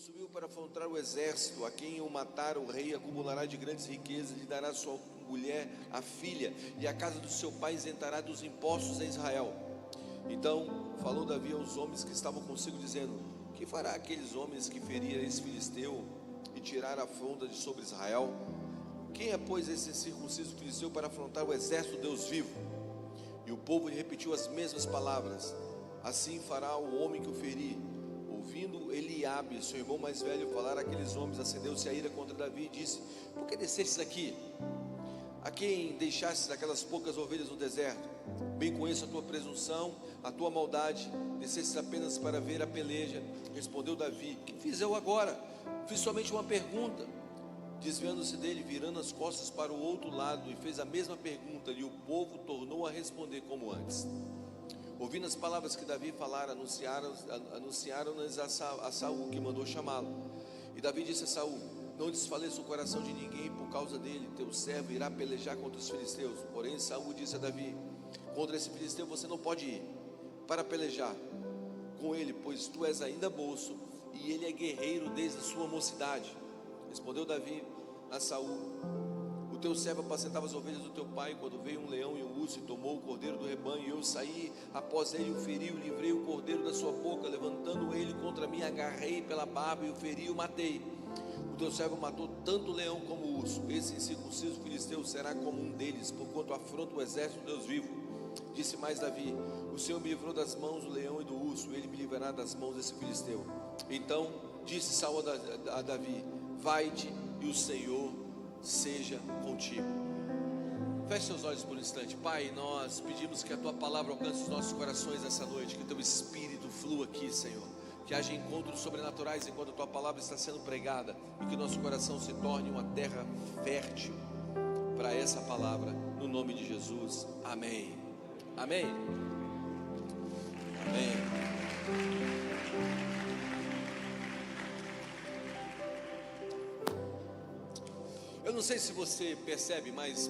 subiu para afrontar o exército, a quem o matar o rei acumulará de grandes riquezas, lhe dará sua mulher, a filha, e a casa do seu pai isentará dos impostos em Israel. Então falou Davi aos homens que estavam consigo, dizendo: que fará aqueles homens que feriram esse filisteu e tirar a afronta de sobre Israel? Quem é, pois, esse circunciso filisteu para afrontar o exército do Deus vivo? E o povo lhe repetiu as mesmas palavras: assim fará o homem que o ferir. Ouvindo Eliabe, seu irmão mais velho, falar àqueles homens, acendeu-se a ira contra Davi e disse: por que descestes aqui? A quem deixastes aquelas poucas ovelhas no deserto? Bem conheço a tua presunção, a tua maldade. Descestes apenas para ver a peleja. Respondeu Davi: que fiz eu agora? Fiz somente uma pergunta. Desviando-se dele, virando as costas para o outro lado, e fez a mesma pergunta, e o povo tornou a responder como antes. Ouvindo as palavras que Davi falara, anunciaram-nas a Saul, que mandou chamá-lo. E Davi disse a Saul: não desfaleça o coração de ninguém por causa dele, teu servo irá pelejar contra os filisteus. Porém Saul disse a Davi: contra esse filisteu você não pode ir para pelejar com ele, pois tu és ainda moço, e ele é guerreiro desde a sua mocidade. Respondeu Davi a Saul: o teu servo apacentava as ovelhas do teu pai, quando veio um leão e um urso e tomou o cordeiro do rebanho, e eu saí após ele, o feri, o livrei o cordeiro da sua boca, levantando ele contra mim, agarrei pela barba e o feri e o matei. O teu servo matou tanto o leão como o urso. Esse incircunciso filisteu será como um deles, porquanto afronta o exército do Deus vivo. Disse mais Davi: o Senhor me livrou das mãos do leão e do urso, ele me livrará das mãos desse filisteu. Então disse Saul a Davi: vai-te e o Senhor seja contigo. Feche seus olhos por um instante. Pai, nós pedimos que a tua palavra alcance os nossos corações essa noite, que o teu espírito flua aqui, Senhor, que haja encontros sobrenaturais enquanto a tua palavra está sendo pregada, e que nosso coração se torne uma terra fértil para essa palavra, no nome de Jesus, amém. Amém. Amém. Eu não sei se você percebe, mas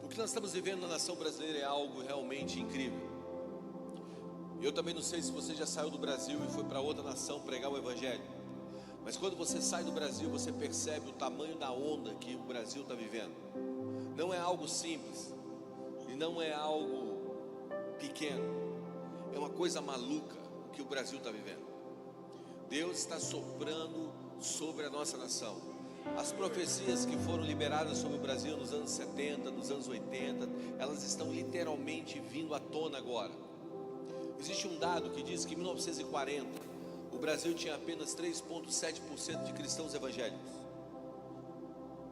o que nós estamos vivendo na nação brasileira é algo realmente incrível. Eu também não sei se você já saiu do Brasil e foi para outra nação pregar o Evangelho, mas quando você sai do Brasil, você percebe o tamanho da onda que o Brasil está vivendo. Não é algo simples, e não é algo pequeno, é uma coisa maluca o que o Brasil está vivendo. Deus está soprando sobre a nossa nação. As profecias que foram liberadas sobre o Brasil nos anos 70, nos anos 80, elas estão literalmente vindo à tona agora. Existe um dado que diz que em 1940 o Brasil tinha apenas 3,7% de cristãos evangélicos.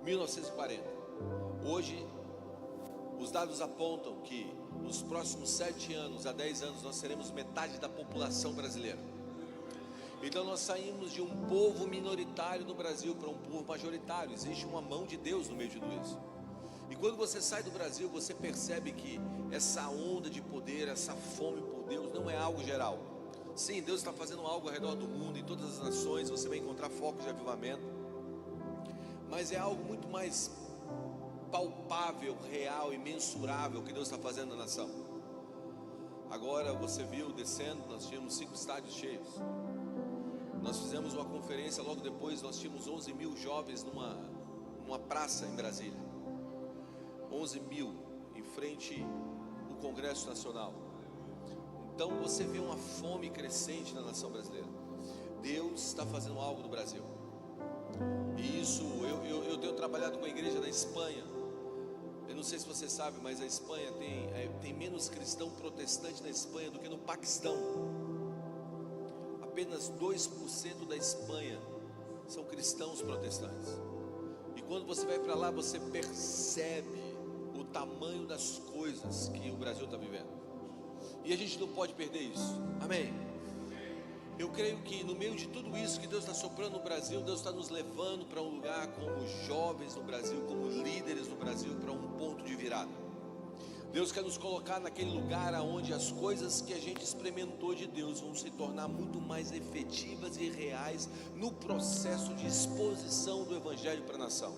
1940. Hoje os dados apontam que nos próximos 7 anos a 10 anos nós seremos metade da população brasileira. Então nós saímos de um povo minoritário no Brasil para um povo majoritário. Existe uma mão de Deus no meio de tudo isso. E quando você sai do Brasil, você percebe que essa onda de poder, essa fome por Deus não é algo geral. Sim, Deus está fazendo algo ao redor do mundo, em todas as nações você vai encontrar focos de avivamento, mas é algo muito mais palpável, real e mensurável que Deus está fazendo na nação. Agora você viu descendo, nós tínhamos 5 estádios cheios. Nós fizemos uma conferência, logo depois nós tínhamos 11 mil jovens numa praça em Brasília. 11 mil em frente ao Congresso Nacional. Então você vê uma fome crescente na nação brasileira. Deus está fazendo algo no Brasil. E isso, eu tenho trabalhado com a igreja da Espanha. Eu não sei se você sabe, mas a Espanha tem menos cristão protestante na Espanha do que no Paquistão. Apenas 2% da Espanha são cristãos protestantes. E quando você vai para lá, você percebe o tamanho das coisas que o Brasil está vivendo. E a gente não pode perder isso. Amém? Eu creio que no meio de tudo isso que Deus está soprando no Brasil, Deus está nos levando para um lugar como jovens no Brasil, como líderes no Brasil, para um ponto de virada. Deus quer nos colocar naquele lugar onde as coisas que a gente experimentou de Deus vão se tornar muito mais efetivas e reais no processo de exposição do Evangelho para a nação.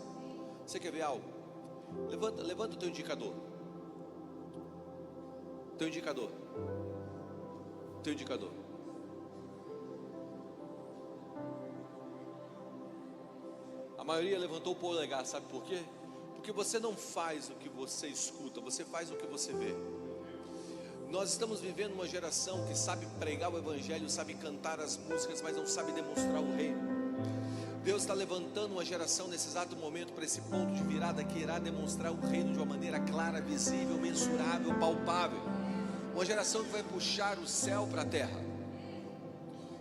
Você quer ver algo? Levanta o teu indicador. Teu indicador. maioria levantou o polegar, sabe por quê? Porque você não faz o que você escuta, você faz o que você vê. Nós estamos vivendo uma geração que sabe pregar o evangelho, sabe cantar as músicas, mas não sabe demonstrar o reino. Deus está levantando uma geração nesse exato momento para esse ponto de virada que irá demonstrar o reino de uma maneira clara, visível, mensurável, palpável. Uma geração que vai puxar o céu para a terra.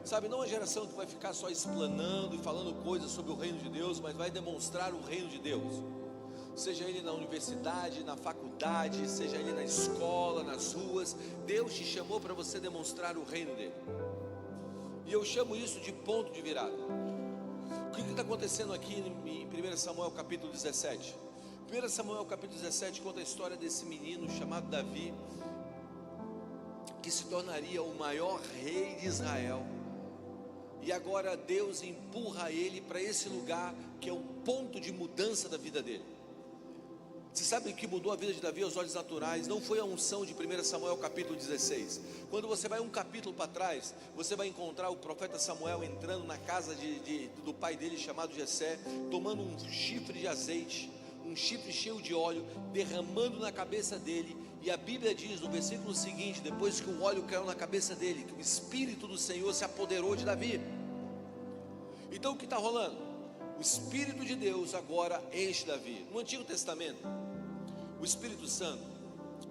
Sabe, não uma geração que vai ficar só explanando e falando coisas sobre o reino de Deus, mas vai demonstrar o reino de Deus. Seja ele na universidade, na faculdade, seja ele na escola, nas ruas, Deus te chamou para você demonstrar o reino dele. E eu chamo isso de ponto de virada. O que está acontecendo aqui em 1 Samuel capítulo 17? 1 Samuel capítulo 17 conta a história desse menino chamado Davi, que se tornaria o maior rei de Israel. E agora Deus empurra ele para esse lugar que é o ponto de mudança da vida dele. Você sabe que mudou a vida de Davi aos olhos naturais? Não foi a unção de 1 Samuel capítulo 16. Quando você vai um capítulo para trás, você vai encontrar o profeta Samuel entrando na casa do pai dele chamado Jessé, tomando um chifre de azeite, um chifre cheio de óleo, derramando na cabeça dele. E a Bíblia diz no versículo seguinte, depois que o óleo caiu na cabeça dele, que o Espírito do Senhor se apoderou de Davi. Então o que está rolando? O Espírito de Deus agora enche Davi. No Antigo Testamento, o Espírito Santo,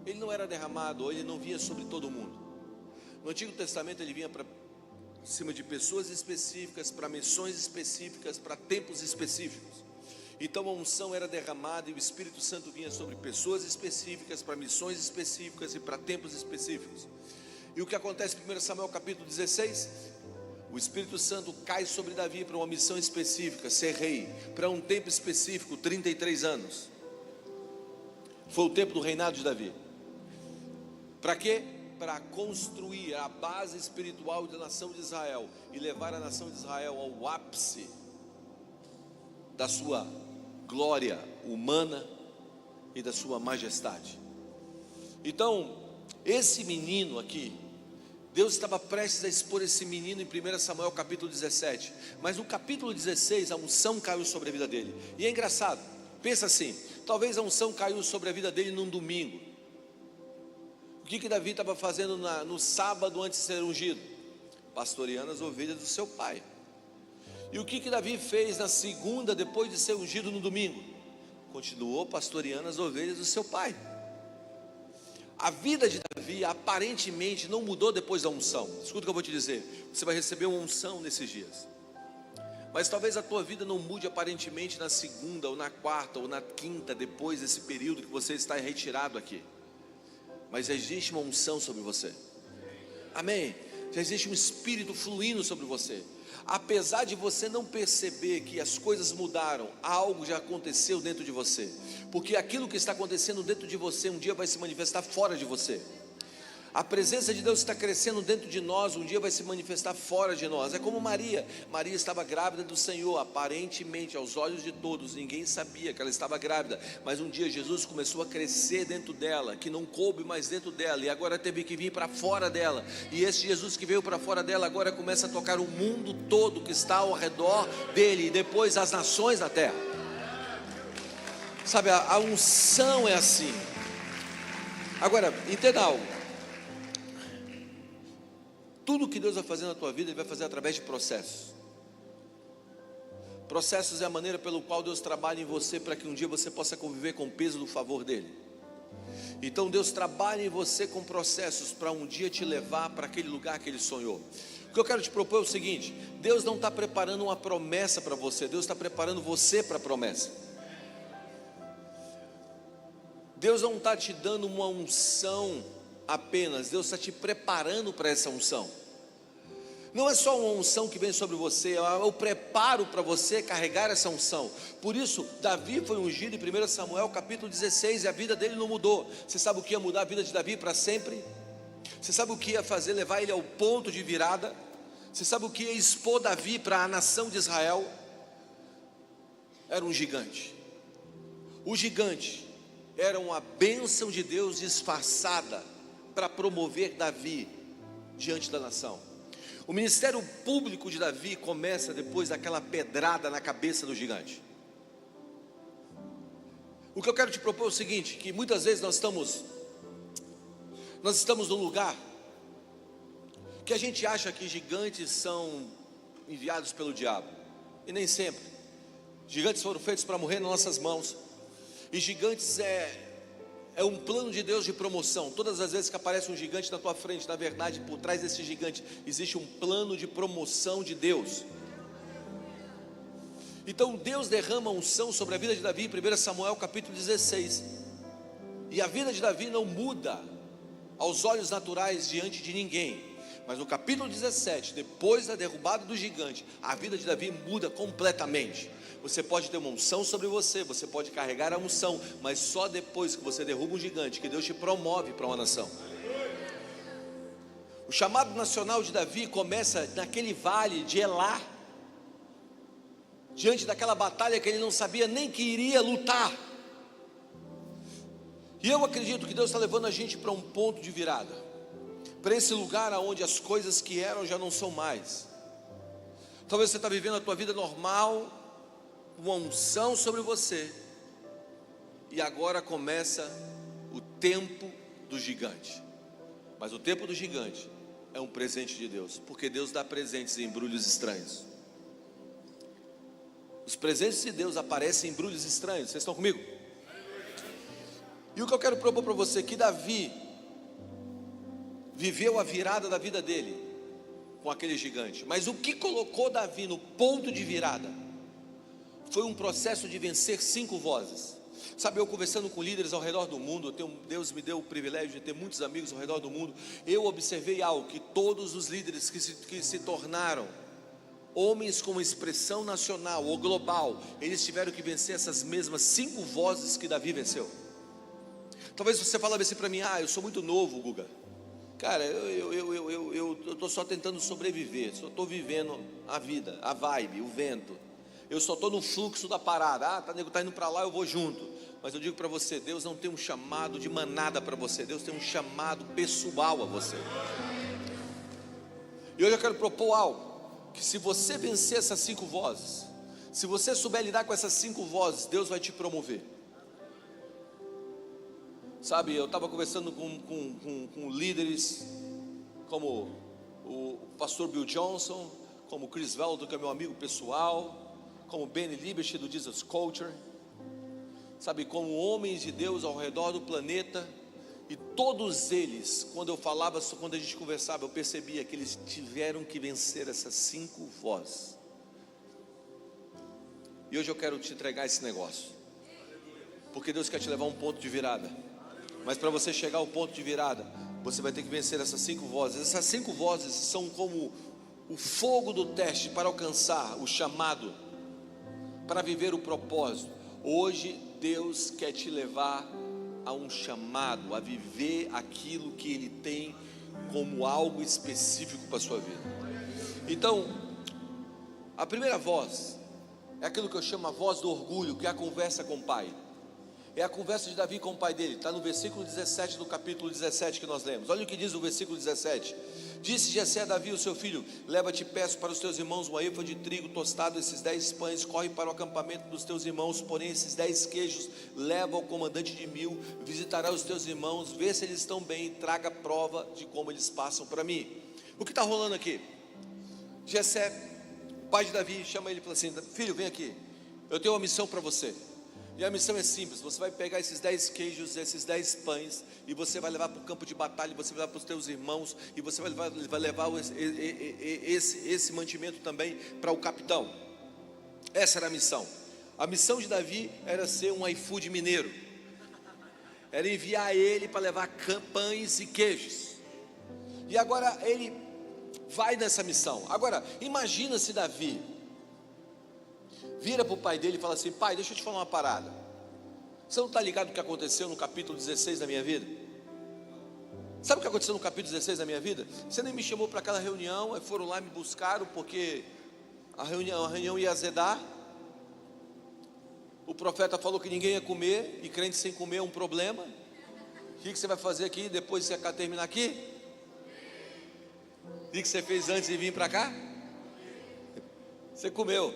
ele não era derramado, ou ele não vinha sobre todo mundo. No Antigo Testamento ele vinha para cima de pessoas específicas, para missões específicas, para tempos específicos. Então a unção era derramada e o Espírito Santo vinha sobre pessoas específicas, para missões específicas e para tempos específicos. E o que acontece em 1 Samuel capítulo 16? O Espírito Santo cai sobre Davi para uma missão específica, ser rei, para um tempo específico, 33 anos. Foi o tempo do reinado de Davi. Para quê? Para construir a base espiritual da nação de Israel e levar a nação de Israel ao ápice da sua glória humana e da sua majestade. Então, esse menino aqui, Deus estava prestes a expor esse menino em 1 Samuel capítulo 17, mas no capítulo 16 a unção caiu sobre a vida dele. E é engraçado, pensa assim, talvez a unção caiu sobre a vida dele num domingo. O que Davi estava fazendo no sábado antes de ser ungido? Pastoreando as ovelhas do seu pai. E o que Davi fez na segunda, depois de ser ungido no domingo? Continuou pastoreando as ovelhas do seu pai. A vida de Davi aparentemente não mudou depois da unção. Escuta o que eu vou te dizer. Você vai receber uma unção nesses dias, mas talvez a tua vida não mude aparentemente na segunda, ou na quarta, ou na quinta, depois desse período que você está retirado aqui. Mas já existe uma unção sobre você. Amém? Já existe um espírito fluindo sobre você. Apesar de você não perceber que as coisas mudaram, algo já aconteceu dentro de você. Porque aquilo que está acontecendo dentro de você, um dia vai se manifestar fora de você. A presença de Deus está crescendo dentro de nós, um dia vai se manifestar fora de nós. É como Maria. Maria estava grávida do Senhor, aparentemente aos olhos de todos, ninguém sabia que ela estava grávida, mas um dia Jesus começou a crescer dentro dela, que não coube mais dentro dela, e agora teve que vir para fora dela. E esse Jesus que veio para fora dela, agora começa a tocar o mundo todo que está ao redor dele, e depois as nações da terra. Sabe, a unção é assim. Agora, entenda algo. Tudo que Deus vai fazer na tua vida, Ele vai fazer através de processos. Processos é a maneira pelo qual Deus trabalha em você, para que um dia você possa conviver com o peso do favor dEle. Então Deus trabalha em você com processos, para um dia te levar para aquele lugar que Ele sonhou. O que eu quero te propor é o seguinte: Deus não está preparando uma promessa para você, Deus está preparando você para a promessa. Deus não está te dando uma unção apenas, Deus está te preparando para essa unção. Não é só uma unção que vem sobre você, é o preparo para você carregar essa unção. Por isso, Davi foi ungido em 1 Samuel capítulo 16, e a vida dele não mudou. Você sabe o que ia mudar a vida de Davi para sempre? Você sabe o que ia fazer, levar ele ao ponto de virada? Você sabe o que ia expor Davi para a nação de Israel? Era um gigante. O gigante era uma bênção de Deus disfarçada para promover Davi diante da nação. O ministério público de Davi começa depois daquela pedrada na cabeça do gigante. O que eu quero te propor é o seguinte, que muitas vezes nós estamos num lugar que a gente acha que gigantes são enviados pelo diabo, e nem sempre. Gigantes foram feitos para morrer nas nossas mãos, e gigantes é um plano de Deus de promoção. Todas as vezes que aparece um gigante na tua frente, na verdade, por trás desse gigante existe um plano de promoção de Deus. Então Deus derrama unção sobre a vida de Davi, 1 Samuel capítulo 16, e a vida de Davi não muda aos olhos naturais diante de ninguém, mas no capítulo 17, depois da derrubada do gigante, a vida de Davi muda completamente. Você pode ter uma unção sobre você, você pode carregar a unção, mas só depois que você derruba um gigante, que Deus te promove para uma nação. O chamado nacional de Davi começa naquele vale de Elá, diante daquela batalha que ele não sabia nem que iria lutar. E eu acredito que Deus está levando a gente para um ponto de virada, para esse lugar onde as coisas que eram já não são mais. Talvez você está vivendo a tua vida normal, uma unção sobre você, e agora começa o tempo do gigante. Mas o tempo do gigante é um presente de Deus, porque Deus dá presentes em embrulhos estranhos. Os presentes de Deus aparecem em embrulhos estranhos. Vocês estão comigo? E o que eu quero propor para você é que Davi viveu a virada da vida dele com aquele gigante, mas o que colocou Davi no ponto de virada foi um processo de vencer 5 vozes. Sabe, eu conversando com líderes ao redor do mundo, Deus me deu o privilégio de ter muitos amigos ao redor do mundo. Eu observei algo, que todos os líderes que se tornaram homens com expressão nacional ou global, eles tiveram que vencer essas mesmas 5 vozes que Davi venceu. Talvez você fale assim para mim: eu sou muito novo, Guga. Cara, eu estou só tentando sobreviver, só estou vivendo a vida, a vibe, o vento. Eu só estou no fluxo da parada. Tá indo para lá, eu vou junto. Mas eu digo para você, Deus não tem um chamado de manada para você, Deus tem um chamado pessoal a você. E hoje eu quero propor algo, que se você vencer essas 5 vozes, se você souber lidar com essas 5 vozes, Deus vai te promover. Sabe, eu estava conversando com líderes como o pastor Bill Johnson, como o Chris Veldo, que é meu amigo pessoal, como Benny Liberty do Jesus Culture, sabe, como homens de Deus ao redor do planeta. E todos eles, quando a gente conversava, eu percebia que eles tiveram que vencer essas 5 vozes. E hoje eu quero te entregar esse negócio, porque Deus quer te levar a um ponto de virada. Mas para você chegar ao ponto de virada, você vai ter que vencer essas 5 vozes. Essas 5 vozes são como o fogo do teste para alcançar o chamado, para viver o propósito. Hoje Deus quer te levar a um chamado, a viver aquilo que Ele tem como algo específico para a sua vida. Então, a primeira voz é aquilo que eu chamo a voz do orgulho, que é a conversa com o pai. É a conversa de Davi com o pai dele, está no versículo 17 do capítulo 17 que nós lemos. Olha o que diz o versículo 17: Disse Jessé a Davi, o seu filho: Leva-te, peço, para os teus irmãos uma efa de trigo tostado, esses 10 pães, corre para o acampamento dos teus irmãos, porém esses 10 queijos leva ao comandante de 1000, visitará os teus irmãos, vê se eles estão bem, e traga prova de como eles passam para mim. O que está rolando aqui? Jessé, pai de Davi, chama ele e fala assim: filho, vem aqui, eu tenho uma missão para você. E a missão é simples: você vai pegar esses 10 queijos, esses 10 pães, e você vai levar para o campo de batalha, você vai levar para os teus irmãos, e você vai levar esse mantimento também para o capitão. Essa era a missão. A missão de Davi era ser um iFood mineiro, era enviar ele para levar pães e queijos. E agora ele vai nessa missão. Agora, imagina se Davi vira para o pai dele e fala assim: pai, deixa eu te falar uma parada. Você não está ligado o que aconteceu no capítulo 16 da minha vida? Sabe o que aconteceu no capítulo 16 da minha vida? Você nem me chamou para aquela reunião, aí foram lá, me buscaram, porque a reunião ia azedar. O profeta falou que ninguém ia comer, e crente sem comer é um problema. O que você vai fazer aqui depois que você terminar aqui? O que você fez antes de vir para cá? Você comeu.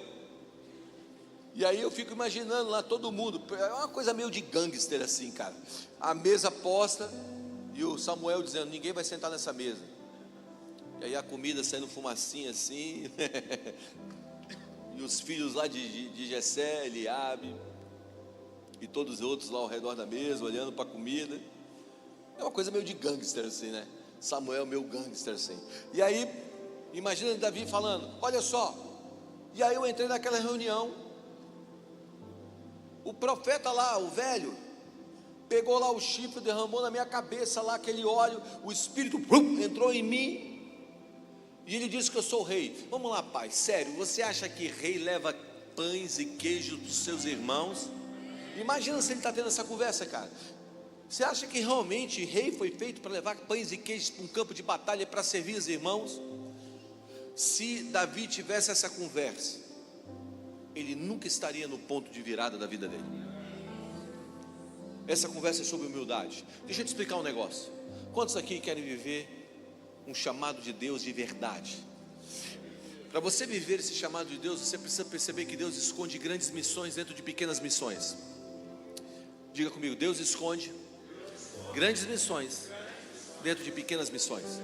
E aí eu fico imaginando lá todo mundo, é uma coisa meio de gangster assim, cara. A mesa posta e o Samuel dizendo: ninguém vai sentar nessa mesa. E aí a comida saindo fumacinha assim. E os filhos lá de Jessé, Eliabe e todos os outros lá ao redor da mesa, olhando para a comida. É uma coisa meio de gangster assim, né? Samuel meio gangster assim. E aí, imagina Davi falando: olha só. E aí eu entrei naquela reunião. O profeta lá, o velho, pegou lá o chifre, derramou na minha cabeça lá aquele óleo. O Espírito entrou em mim. E ele disse que eu sou rei. Vamos lá, pai, sério, você acha que rei leva pães e queijos para os seus irmãos? Imagina se ele está tendo essa conversa, cara. Você acha que realmente rei foi feito para levar pães e queijos para um campo de batalha para servir os irmãos? Se Davi tivesse essa conversa, ele nunca estaria no ponto de virada da vida dele. Essa conversa é sobre humildade. Deixa eu te explicar um negócio. Quantos aqui querem viver um chamado de Deus de verdade? Para você viver esse chamado de Deus, você precisa perceber que Deus esconde grandes missões dentro de pequenas missões. Diga comigo: Deus esconde grandes missões dentro de pequenas missões.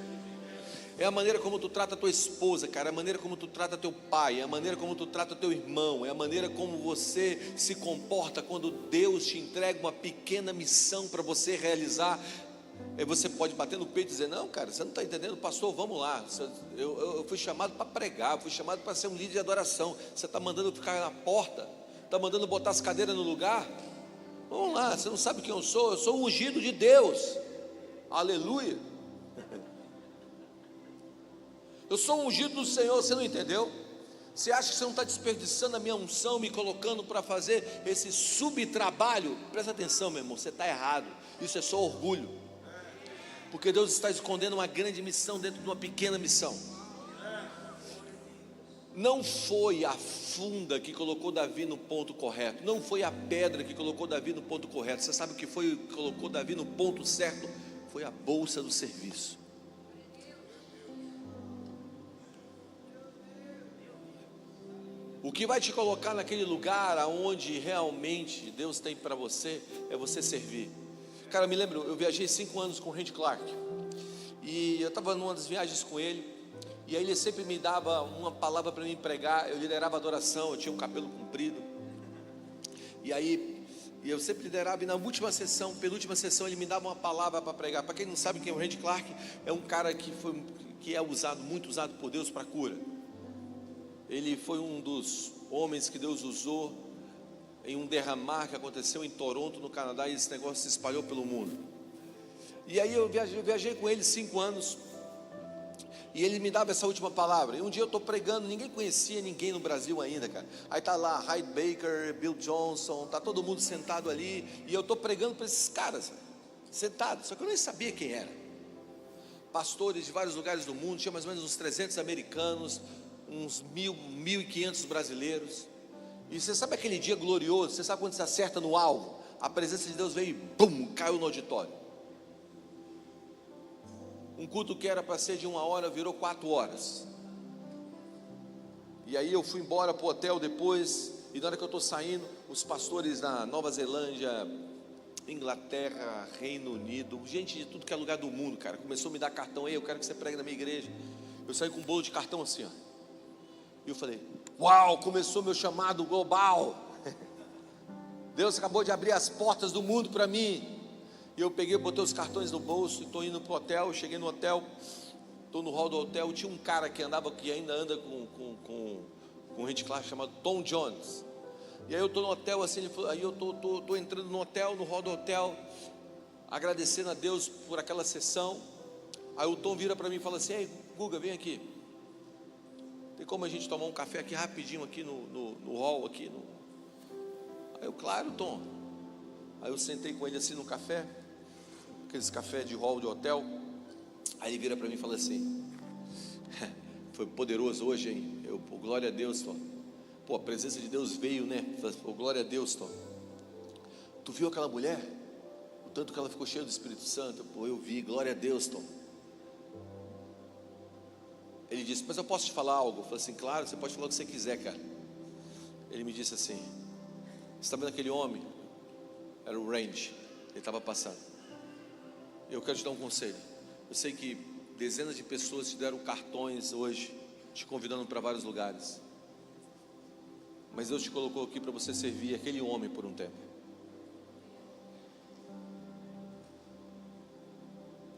É a maneira como tu trata a tua esposa, cara, é a maneira como tu trata teu pai, é a maneira como tu trata teu irmão, é a maneira como você se comporta quando Deus te entrega uma pequena missão para você realizar. Aí você pode bater no peito e dizer: não, cara, você não está entendendo, pastor, vamos lá, eu fui chamado para pregar, fui chamado para ser um líder de adoração. Você está mandando ficar na porta, está mandando botar as cadeiras no lugar? Vamos lá, você não sabe quem eu sou o ungido de Deus, aleluia. Eu sou o ungido do Senhor, você não entendeu? Você acha que você não está desperdiçando a minha unção, me colocando para fazer esse subtrabalho? Presta atenção, meu irmão, você está errado, isso é só orgulho. Porque Deus está escondendo uma grande missão dentro de uma pequena missão. Não foi a funda que colocou Davi no ponto correto, não foi a pedra que colocou Davi no ponto correto. Você sabe o que foi que colocou Davi no ponto certo? Foi a bolsa do serviço. O que vai te colocar naquele lugar aonde realmente Deus tem para você é você servir. Cara, eu me lembro, eu viajei 5 anos com o Randy Clark, e eu estava numa das viagens com ele, e aí ele sempre me dava uma palavra para me pregar. Eu liderava adoração, eu tinha um cabelo comprido, e eu sempre liderava, e na última sessão, penúltima sessão, ele me dava uma palavra para pregar. Para quem não sabe quem é o Randy Clark, é um cara que é muito usado por Deus para cura. Ele foi um dos homens que Deus usou em um derramar que aconteceu em Toronto, no Canadá, e esse negócio se espalhou pelo mundo. E aí eu viajei com ele 5 anos, e ele me dava essa última palavra. E um dia eu estou pregando, ninguém conhecia ninguém no Brasil ainda, cara. Aí está lá Hyde Baker, Bill Johnson, está todo mundo sentado ali, e eu estou pregando para esses caras, sentados, só que eu nem sabia quem era. Pastores de vários lugares do mundo, tinha mais ou menos uns 300 americanos, uns 1.500 brasileiros. E você sabe aquele dia glorioso? Você sabe quando você acerta no alvo? A presença de Deus veio e bum, caiu no auditório. Um culto que era para ser de 1 hora virou 4 horas. E aí eu fui embora para o hotel depois, e na hora que eu estou saindo, os pastores da Nova Zelândia, Inglaterra, Reino Unido, gente de tudo que é lugar do mundo, cara, começou a me dar cartão. Ei, eu quero que você pregue na minha igreja. Eu saí com um bolo de cartão assim, ó. E eu falei: uau, começou meu chamado global. Deus acabou de abrir as portas do mundo para mim. E eu peguei, botei os cartões no bolso e estou indo para o hotel. Cheguei no hotel, estou no hall do hotel. Tinha um cara que ainda anda com um Randy Clark chamado Tom Jones. E aí eu estou no hotel assim, ele falou, aí eu estou entrando no hotel, no hall do hotel, agradecendo a Deus por aquela sessão. Aí o Tom vira para mim e fala assim: ei, Guga, vem aqui. Tem como a gente tomar um café aqui rapidinho aqui no hall aqui? Aí eu: claro, Tom. Aí eu sentei com ele assim no café, aqueles café de hall de hotel. Aí ele vira para mim e fala assim: foi poderoso hoje, hein? Eu: pô, glória a Deus, Tom. Pô, a presença de Deus veio, né? Pô, glória a Deus, Tom. Tu viu aquela mulher? O tanto que ela ficou cheia do Espírito Santo. Pô, eu vi, glória a Deus, Tom. Ele disse: mas eu posso te falar algo? Eu falei assim: claro, você pode falar o que você quiser, cara. Ele me disse assim: você está vendo aquele homem? Era o Range, ele estava passando. Eu quero te dar um conselho. Eu sei que dezenas de pessoas te deram cartões hoje, te convidando para vários lugares, mas Deus te colocou aqui para você servir aquele homem por um tempo.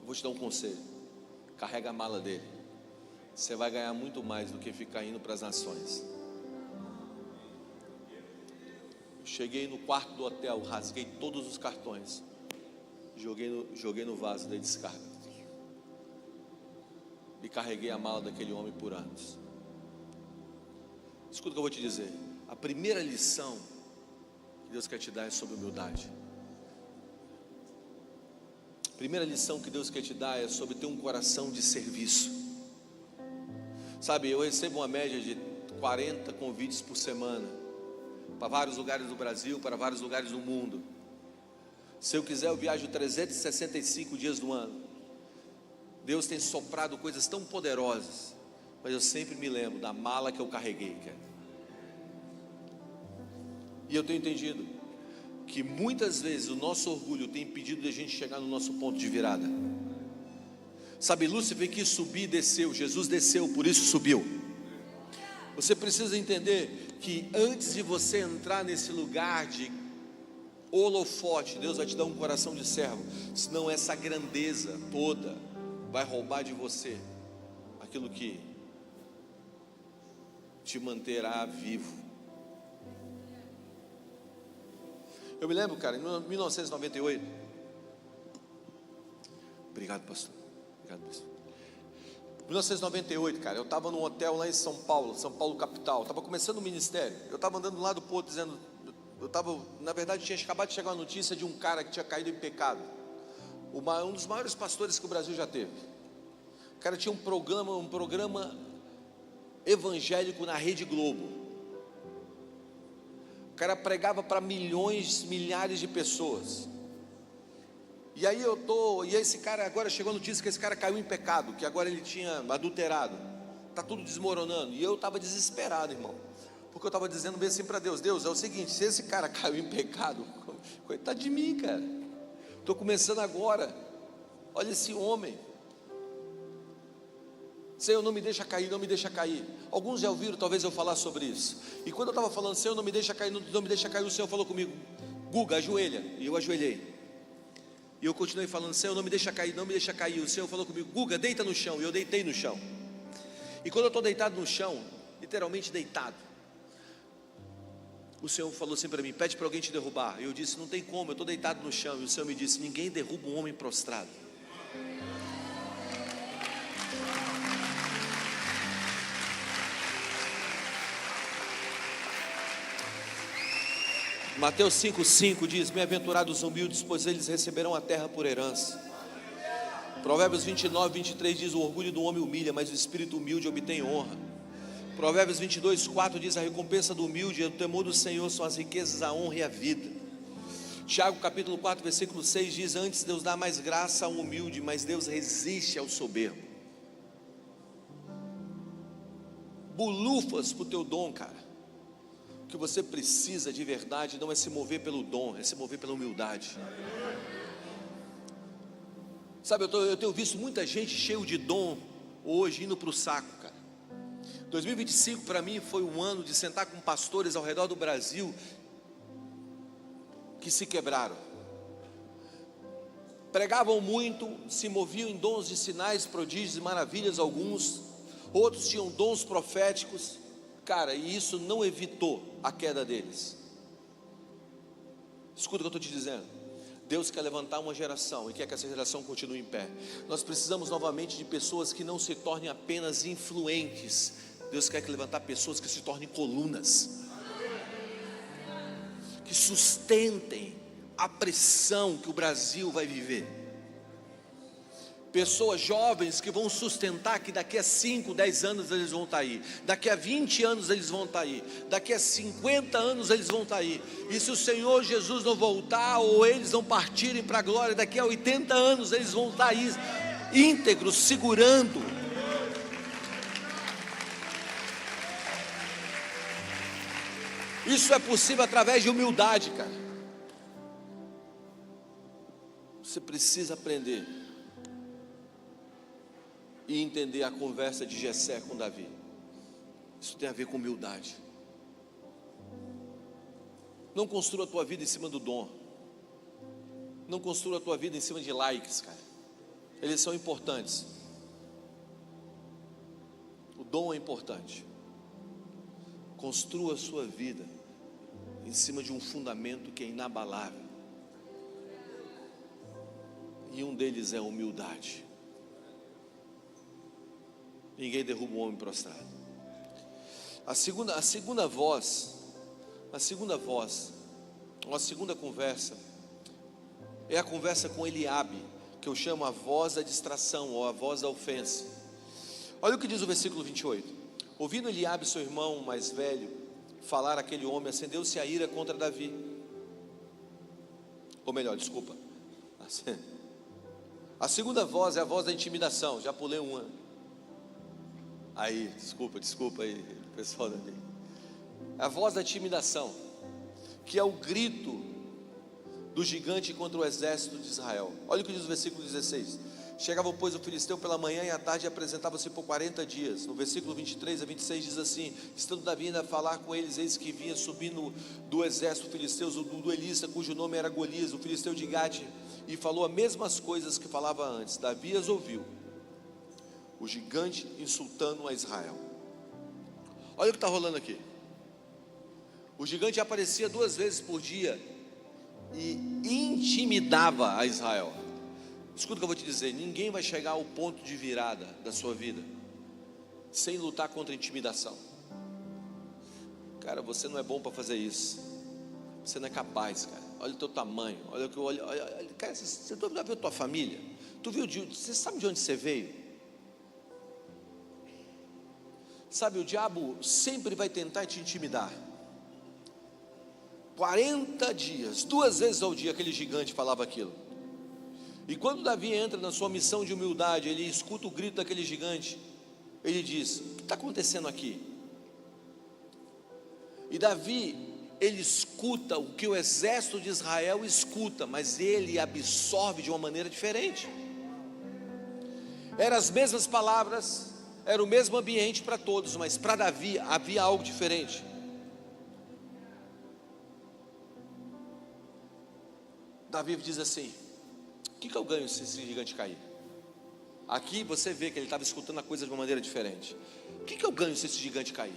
Eu vou te dar um conselho: carrega a mala dele. Você vai ganhar muito mais do que ficar indo para as nações. Cheguei no quarto do hotel, rasguei todos os cartões, joguei no vaso da descarga e carreguei a mala daquele homem por anos. Escuta o que eu vou te dizer. A primeira lição que Deus quer te dar é sobre humildade. A primeira lição que Deus quer te dar é sobre ter um coração de serviço. Sabe, eu recebo uma média de 40 convites por semana, para vários lugares do Brasil, para vários lugares do mundo. Se eu quiser, eu viajo 365 dias do ano. Deus tem soprado coisas tão poderosas, mas eu sempre me lembro da mala que eu carreguei, cara. E eu tenho entendido que muitas vezes o nosso orgulho tem impedido de a gente chegar no nosso ponto de virada. Sabe, Lúcifer quis subir e desceu, Jesus desceu, por isso subiu. Você precisa entender que antes de você entrar nesse lugar de holofote, Deus vai te dar um coração de servo, senão essa grandeza toda vai roubar de você aquilo que te manterá vivo. Eu me lembro, cara, em 1998. Obrigado, pastor. Obrigado, pastor. 1998, cara, eu estava num hotel lá em São Paulo capital. Estava começando o ministério. Eu estava andando de um lado para o outro dizendo, na verdade, tinha acabado de chegar uma notícia de um cara que tinha caído em pecado. Um dos maiores pastores que o Brasil já teve. O cara tinha um programa evangélico na Rede Globo. O cara pregava para milhares de pessoas. E aí e esse cara, agora chegou a notícia que esse cara caiu em pecado, que agora ele tinha adulterado. Está tudo desmoronando. E eu estava desesperado, irmão, porque eu estava dizendo bem assim para Deus: Deus, é o seguinte, se esse cara caiu em pecado, coitado de mim, cara. Estou começando agora. Olha esse homem. Senhor, não me deixa cair, não me deixa cair. Alguns já ouviram talvez eu falar sobre isso. E quando eu estava falando, Senhor, não me deixa cair, não me deixa cair, o Senhor falou comigo: Guga, ajoelha. E eu ajoelhei. E eu continuei falando: Senhor, não me deixa cair, não me deixa cair. O Senhor falou comigo: Guga, deita no chão. E eu deitei no chão. E quando eu estou deitado no chão, literalmente deitado, o Senhor falou assim para mim: pede para alguém te derrubar. E eu disse: não tem como, eu estou deitado no chão. E o Senhor me disse: ninguém derruba um homem prostrado. Mateus 5,5 diz: bem-aventurados os humildes, pois eles receberão a terra por herança. Provérbios 29:23 diz: o orgulho do homem humilha, mas o espírito humilde obtém honra. Provérbios 22:4 diz: a recompensa do humilde e o temor do Senhor são as riquezas, a honra e a vida. Tiago capítulo 4 versículo 6 diz: antes Deus dá mais graça ao humilde, mas Deus resiste ao soberbo. Bulufas para o teu dom, cara. O que você precisa de verdade não é se mover pelo dom, é se mover pela humildade. Sabe, eu tenho visto muita gente cheio de dom hoje indo para o saco, cara. 2025 para mim foi um ano de sentar com pastores ao redor do Brasil que se quebraram. Pregavam muito, se moviam em dons de sinais, prodígios e maravilhas alguns, outros tinham dons proféticos. Cara, e isso não evitou a queda deles. Escuta o que eu estou te dizendo. Deus quer levantar uma geração e quer que essa geração continue em pé. Nós precisamos novamente de pessoas que não se tornem apenas influentes. Deus quer levantar pessoas que se tornem colunas, que sustentem a pressão que o Brasil vai viver. Pessoas jovens que vão sustentar que daqui a 5, 10 anos eles vão estar aí, daqui a 20 anos eles vão estar aí, daqui a 50 anos eles vão estar aí. E se o Senhor Jesus não voltar, ou eles não partirem para a glória, daqui a 80 anos eles vão estar aí, íntegros, segurando. Isso é possível através de humildade, cara. Você precisa aprender e entender a conversa de Jessé com Davi. Isso tem a ver com humildade. Não construa a tua vida em cima do dom. Não construa a tua vida em cima de likes, cara. Eles são importantes. O dom é importante. Construa a sua vida em cima de um fundamento que é inabalável. E um deles é a humildade. Ninguém derruba um homem prostrado. A segunda conversa é a conversa com Eliabe, que eu chamo a voz da distração, ou a voz da ofensa. Olha o que diz o versículo 28. Ouvindo Eliabe, seu irmão mais velho, falar aquele homem, acendeu-se a ira contra Davi. Ou melhor, desculpa. A segunda voz é a voz da intimidação. Já pulei uma. Aí, desculpa aí, pessoal daqui. A voz da intimidação, que é o grito do gigante contra o exército de Israel. Olha o que diz o versículo 16. Chegava, pois, o filisteu pela manhã e à tarde apresentava-se por 40 dias. No versículo 23 a 26 diz assim: estando Davi ainda a falar com eles, eis que vinha subindo do exército filisteu o duelista, cujo nome era Golias, o filisteu de Gate, e falou as mesmas coisas que falava antes. Davi as ouviu, o gigante insultando a Israel. Olha o que está rolando aqui. O gigante aparecia 2 vezes por dia e intimidava a Israel. Escuta o que eu vou te dizer: ninguém vai chegar ao ponto de virada da sua vida sem lutar contra a intimidação. Cara, você não é bom para fazer isso. Você não é capaz, cara. Olha o teu tamanho. Olha o que eu olho. Cara, você já viu a tua família? Você sabe de onde você veio? Sabe, o diabo sempre vai tentar te intimidar. 40 dias, 2 vezes ao dia, aquele gigante falava aquilo. E quando Davi entra na sua missão de humildade, ele escuta o grito daquele gigante. Ele diz: o que está acontecendo aqui? E Davi, ele escuta o que o exército de Israel escuta, mas ele absorve de uma maneira diferente. Eram as mesmas palavras, era o mesmo ambiente para todos, mas para Davi havia algo diferente. Davi diz assim: o que eu ganho se esse gigante cair? Aqui você vê que ele estava escutando a coisa de uma maneira diferente. O que eu ganho se esse gigante cair?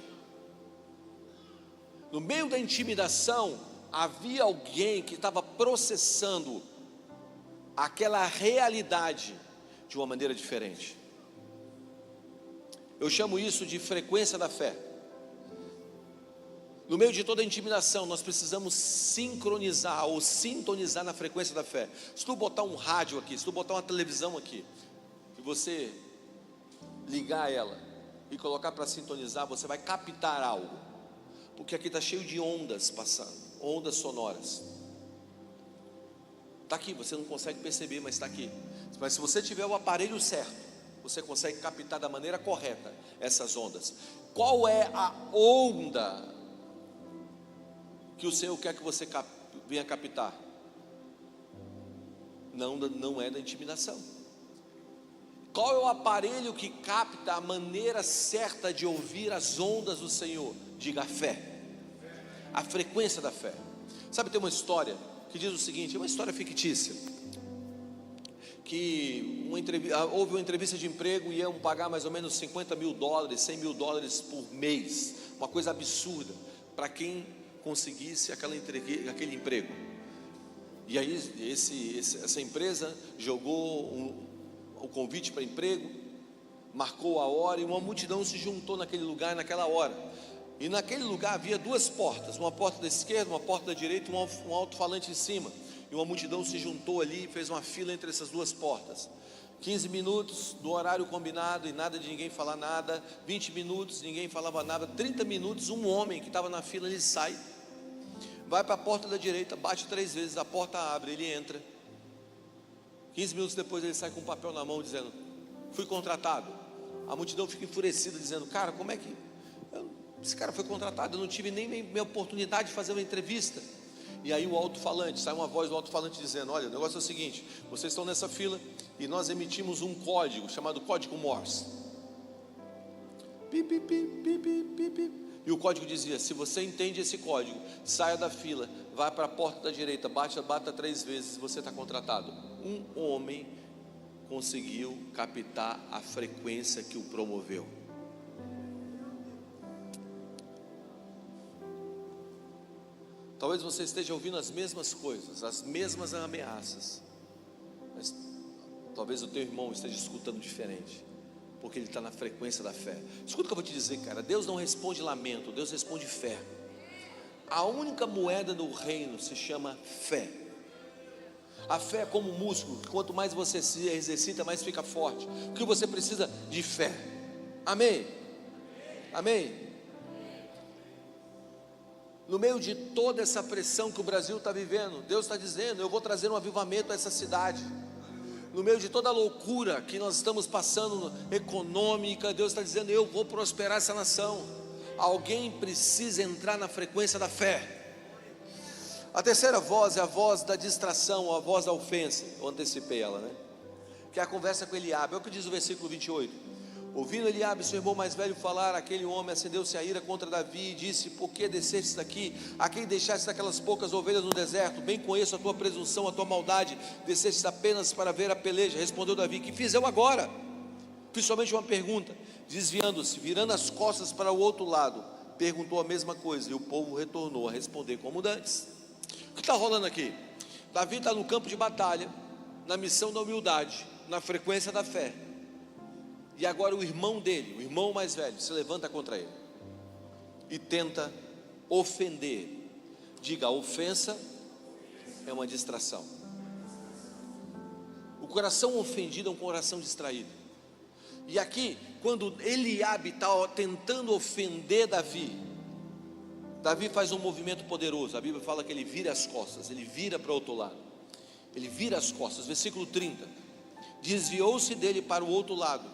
No meio da intimidação, havia alguém que estava processando aquela realidade de uma maneira diferente. Eu chamo isso de frequência da fé. No meio de toda a intimidação, nós precisamos sincronizar ou sintonizar na frequência da fé. Se tu botar um rádio aqui, se tu botar uma televisão aqui, e você ligar ela e colocar para sintonizar, você vai captar algo, porque aqui está cheio de ondas passando, ondas sonoras. Está aqui, você não consegue perceber, mas está aqui. Mas se você tiver o aparelho certo, você consegue captar da maneira correta essas ondas. Qual é a onda que o Senhor quer que você venha captar? Não é da intimidação. Qual é o aparelho que capta a maneira certa de ouvir as ondas do Senhor? Diga: a fé. A frequência da fé. Sabe, tem uma história que diz o seguinte, é uma história fictícia, que houve uma entrevista de emprego e iam pagar mais ou menos $50 mil, $100 mil por mês, uma coisa absurda, para quem conseguisse aquele emprego. E aí essa empresa jogou o convite para emprego, marcou a hora, e uma multidão se juntou naquele lugar, naquela hora. E naquele lugar havia 2 portas, uma porta da esquerda, uma porta da direita, um alto-falante em cima. E uma multidão se juntou ali e fez uma fila entre essas 2 portas. 15 minutos do horário combinado e nada de ninguém falar nada. 20 minutos, ninguém falava nada. 30 minutos, um homem que estava na fila, ele sai, vai para a porta da direita, bate 3 vezes, a porta abre, ele entra. 15 minutos depois ele sai com um papel na mão dizendo: fui contratado. A multidão fica enfurecida dizendo: cara, como é que... Esse cara foi contratado, eu não tive nem minha oportunidade de fazer uma entrevista. E aí o alto-falante, sai uma voz do alto-falante dizendo: olha, o negócio é o seguinte, vocês estão nessa fila e nós emitimos um código chamado código Morse. Pi, pi, pi, pi, pi, pi, pi. E o código dizia: se você entende esse código, saia da fila, vá para a porta da direita, bata 3 vezes, você está contratado. Um homem conseguiu captar a frequência que o promoveu. Talvez você esteja ouvindo as mesmas coisas, as mesmas ameaças, mas talvez o teu irmão esteja escutando diferente, porque ele está na frequência da fé. Escuta o que eu vou te dizer, cara. Deus não responde lamento, Deus responde fé. A única moeda no reino se chama fé. A fé é como um músculo, que quanto mais você se exercita, mais fica forte. O que você precisa? De fé. Amém? Amém? No meio de toda essa pressão que o Brasil está vivendo, Deus está dizendo: eu vou trazer um avivamento a essa cidade. No meio de toda a loucura que nós estamos passando econômica, Deus está dizendo: eu vou prosperar essa nação. Alguém precisa entrar na frequência da fé. A terceira voz é a voz da distração, a voz da ofensa. Eu antecipei ela, né? Que é a conversa com Eliabe. É o que diz o versículo 28. Ouvindo Eliabe, seu irmão mais velho, falar, aquele homem acendeu-se a ira contra Davi e disse: por que desceste daqui? A quem deixaste aquelas poucas ovelhas no deserto? Bem conheço a tua presunção, a tua maldade. Desceste apenas para ver a peleja. Respondeu Davi: que fiz eu agora? Fiz somente uma pergunta. Desviando-se, virando as costas para o outro lado, perguntou a mesma coisa, e o povo retornou a responder como dantes. O que está rolando aqui? Davi está no campo de batalha, na missão da humildade, na frequência da fé. E agora o irmão dele, o irmão mais velho, se levanta contra ele e tenta ofender. Diga: a ofensa é uma distração. O coração ofendido é um coração distraído. E aqui, quando Eliabe está tentando ofender Davi, Davi faz um movimento poderoso. A Bíblia fala que ele vira as costas, ele vira para o outro lado. Ele vira as costas, versículo 30. Desviou-se dele para o outro lado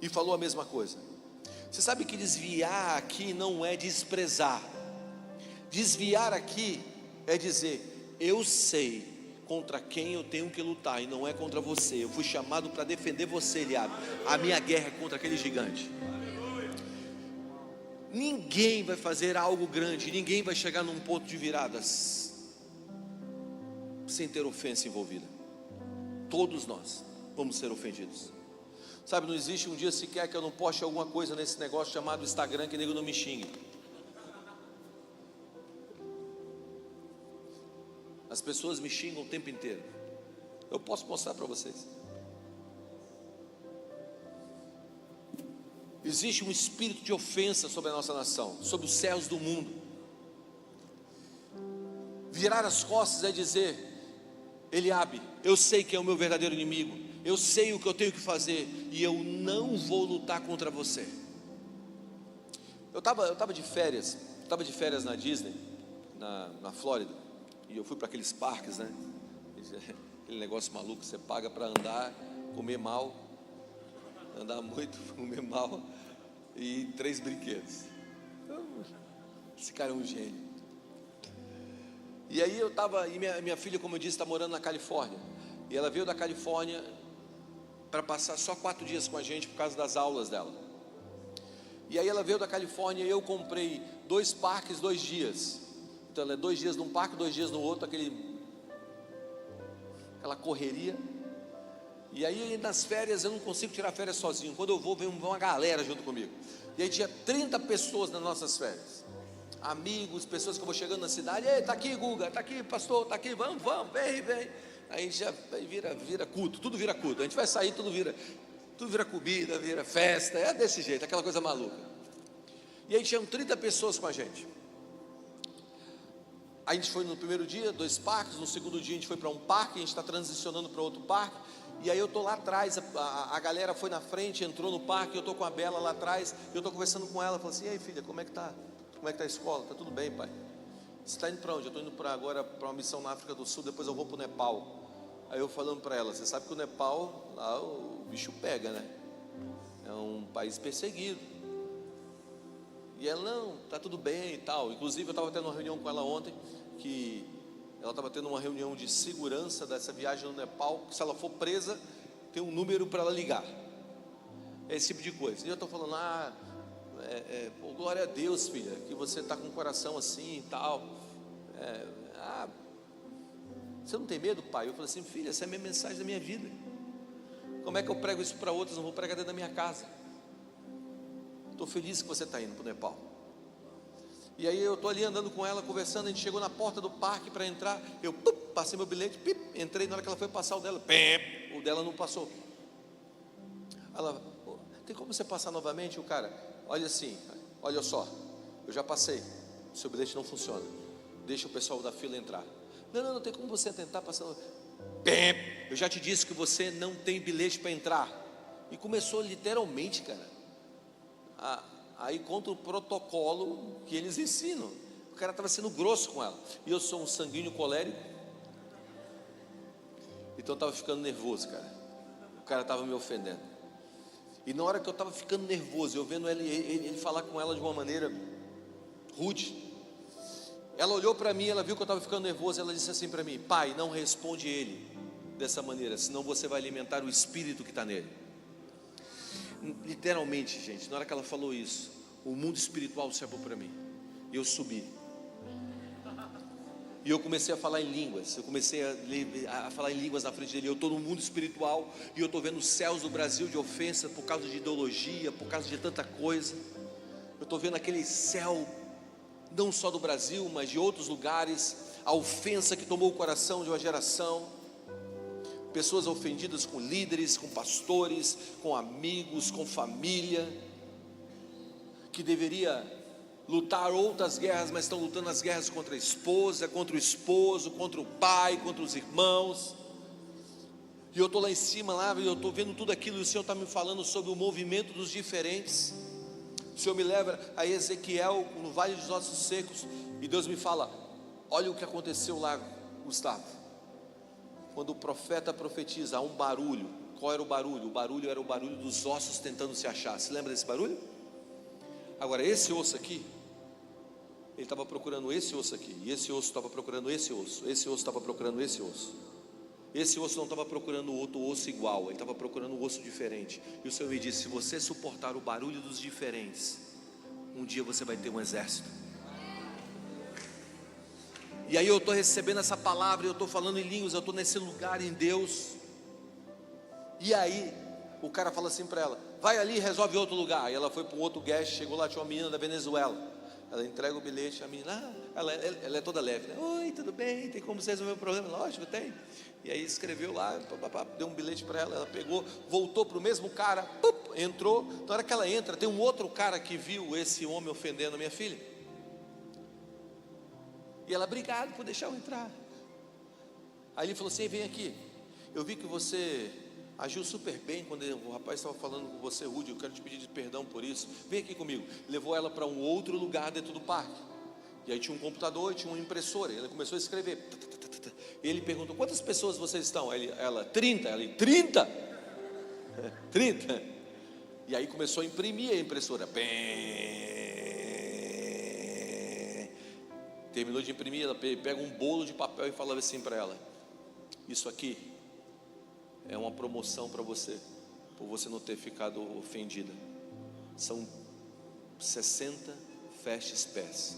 e falou a mesma coisa. Você sabe que desviar aqui não é desprezar. Desviar aqui é dizer: eu sei contra quem eu tenho que lutar, e não é contra você. Eu fui chamado para defender você, Eliabe. A minha guerra é contra aquele gigante. Ninguém vai fazer algo grande, ninguém vai chegar num ponto de viradas sem ter ofensa envolvida. Todos nós vamos ser ofendidos. Sabe, não existe um dia sequer que eu não poste alguma coisa nesse negócio chamado Instagram que nego não me xingue. As pessoas me xingam o tempo inteiro. Eu posso mostrar para vocês. Existe um espírito de ofensa sobre a nossa nação, sobre os céus do mundo. Virar as costas é dizer: Eliabe, eu sei que é o meu verdadeiro inimigo, eu sei o que eu tenho que fazer, e eu não vou lutar contra você. Eu estava de férias na Disney, na Flórida, e eu fui para aqueles parques, né? Aquele negócio maluco, você paga para andar, comer mal, andar muito, comer mal, e 3 brinquedos. Esse cara é um gênio. E aí eu estava, e minha filha, como eu disse, está morando na Califórnia, e ela veio da Califórnia para passar só 4 dias com a gente por causa das aulas dela. E aí ela veio da Califórnia e eu comprei 2 parques, 2 dias. Então ela é 2 dias num parque, 2 dias no outro, aquela correria. E aí nas férias eu não consigo tirar férias sozinho. Quando eu vou, vem uma galera junto comigo. E aí tinha 30 pessoas nas nossas férias. Amigos, pessoas que eu vou chegando na cidade: ei, tá aqui Guga, tá aqui pastor, tá aqui, vamos, vem. Aí já vira culto, tudo vira culto. A gente vai sair, tudo vira comida, vira festa, é desse jeito, aquela coisa maluca. E aí tinham 30 pessoas com a gente. A gente foi no primeiro dia, 2 parques, no segundo dia a gente foi para um parque, a gente está transicionando para outro parque. E aí eu estou lá atrás, a galera foi na frente, entrou no parque, eu estou com a Bela lá atrás, eu estou conversando com ela, falei assim: e aí filha, como é que está a escola? Está tudo bem, pai? Você está indo para onde? Eu estou indo agora para uma missão na África do Sul, depois eu vou para o Nepal. Aí eu falando para ela: você sabe que o Nepal, lá o bicho pega, né? É um país perseguido. E ela, não, tá tudo bem e tal. Inclusive eu estava tendo uma reunião com ela ontem, que ela estava tendo uma reunião de segurança dessa viagem no Nepal, que se ela for presa, tem um número para ela ligar. É esse tipo de coisa. E eu estou falando, pô, glória a Deus, filha, que você está com o coração assim e tal. Você não tem medo, pai? Eu falei assim, filha, essa é a minha mensagem da minha vida. Como é que eu prego isso para outros? Não vou pregar dentro da minha casa. Estou feliz que você está indo para o Nepal. E aí eu estou ali andando com ela, conversando. A gente chegou na porta do parque para entrar. Eu passei meu bilhete, entrei. Na hora que ela foi passar o dela, o dela não passou. Ela, tem como você passar novamente? O cara, olha assim, olha só, eu já passei, seu bilhete não funciona, deixa o pessoal da fila entrar. Não tem como você tentar passar. Eu já te disse que você não tem bilhete para entrar. E começou literalmente, cara, aí contra o protocolo que eles ensinam. O cara estava sendo grosso com ela. E eu sou um sanguíneo colérico, então eu estava ficando nervoso, cara. O cara estava me ofendendo. E na hora que eu estava ficando nervoso, eu vendo ele falar com ela de uma maneira rude, ela olhou para mim, ela viu que eu estava ficando nervoso. Ela disse assim para mim, pai, não responde ele dessa maneira, senão você vai alimentar o espírito que está nele. Literalmente, gente, na hora que ela falou isso, o mundo espiritual se abriu para mim. E eu subi. E eu comecei a falar em línguas. Eu comecei a falar em línguas na frente dele. Eu estou no mundo espiritual e eu estou vendo os céus do Brasil de ofensa por causa de ideologia, por causa de tanta coisa. Eu estou vendo aquele céu, não só do Brasil, mas de outros lugares. A ofensa que tomou o coração de uma geração. Pessoas ofendidas com líderes, com pastores, com amigos, com família, que deveria lutar outras guerras, mas estão lutando as guerras contra a esposa, contra o esposo, contra o pai, contra os irmãos. E eu estou lá em cima, e eu estou vendo tudo aquilo, e o Senhor está me falando sobre o movimento dos diferentes. O Senhor me leva a Ezequiel, no Vale dos Ossos Secos, e Deus me fala, olha o que aconteceu lá, Gustavo. Quando o profeta profetiza, há um barulho. Qual era o barulho? O barulho era o barulho dos ossos tentando se achar. Se lembra desse barulho? Agora esse osso aqui, ele estava procurando esse osso aqui, e esse osso estava procurando esse osso estava procurando esse osso. Esse osso não estava procurando outro osso igual, ele estava procurando um osso diferente. E o Senhor me disse, se você suportar o barulho dos diferentes, um dia você vai ter um exército. E aí eu estou recebendo essa palavra, eu estou falando em línguas, eu estou nesse lugar em Deus. E aí o cara fala assim para ela, vai ali e resolve outro lugar. E ela foi para um outro guest, chegou lá, tinha uma menina da Venezuela. Ela entrega o bilhete, a menina, ela é toda leve, né? Oi, tudo bem, tem como você resolver o problema? Lógico, tem. E aí escreveu lá, deu um bilhete para ela, ela pegou, voltou para o mesmo cara, entrou. Na hora que ela entra, tem um outro cara que viu esse homem ofendendo a minha filha. E ela, obrigado por deixar eu entrar. Aí ele falou assim, vem aqui, eu vi que você agiu super bem quando o rapaz estava falando com você, rude, eu quero te pedir perdão por isso, vem aqui comigo. Levou ela para um outro lugar dentro do parque, e aí tinha um computador e tinha uma impressora, ela começou a escrever. E ele perguntou, quantas pessoas vocês estão? Ela 30, ela 30? 30. E aí começou a imprimir a impressora. Terminou de imprimir, ela pega um bolo de papel e falava assim para ela, isso aqui é uma promoção para você, por você não ter ficado ofendida. São 60 fast pass.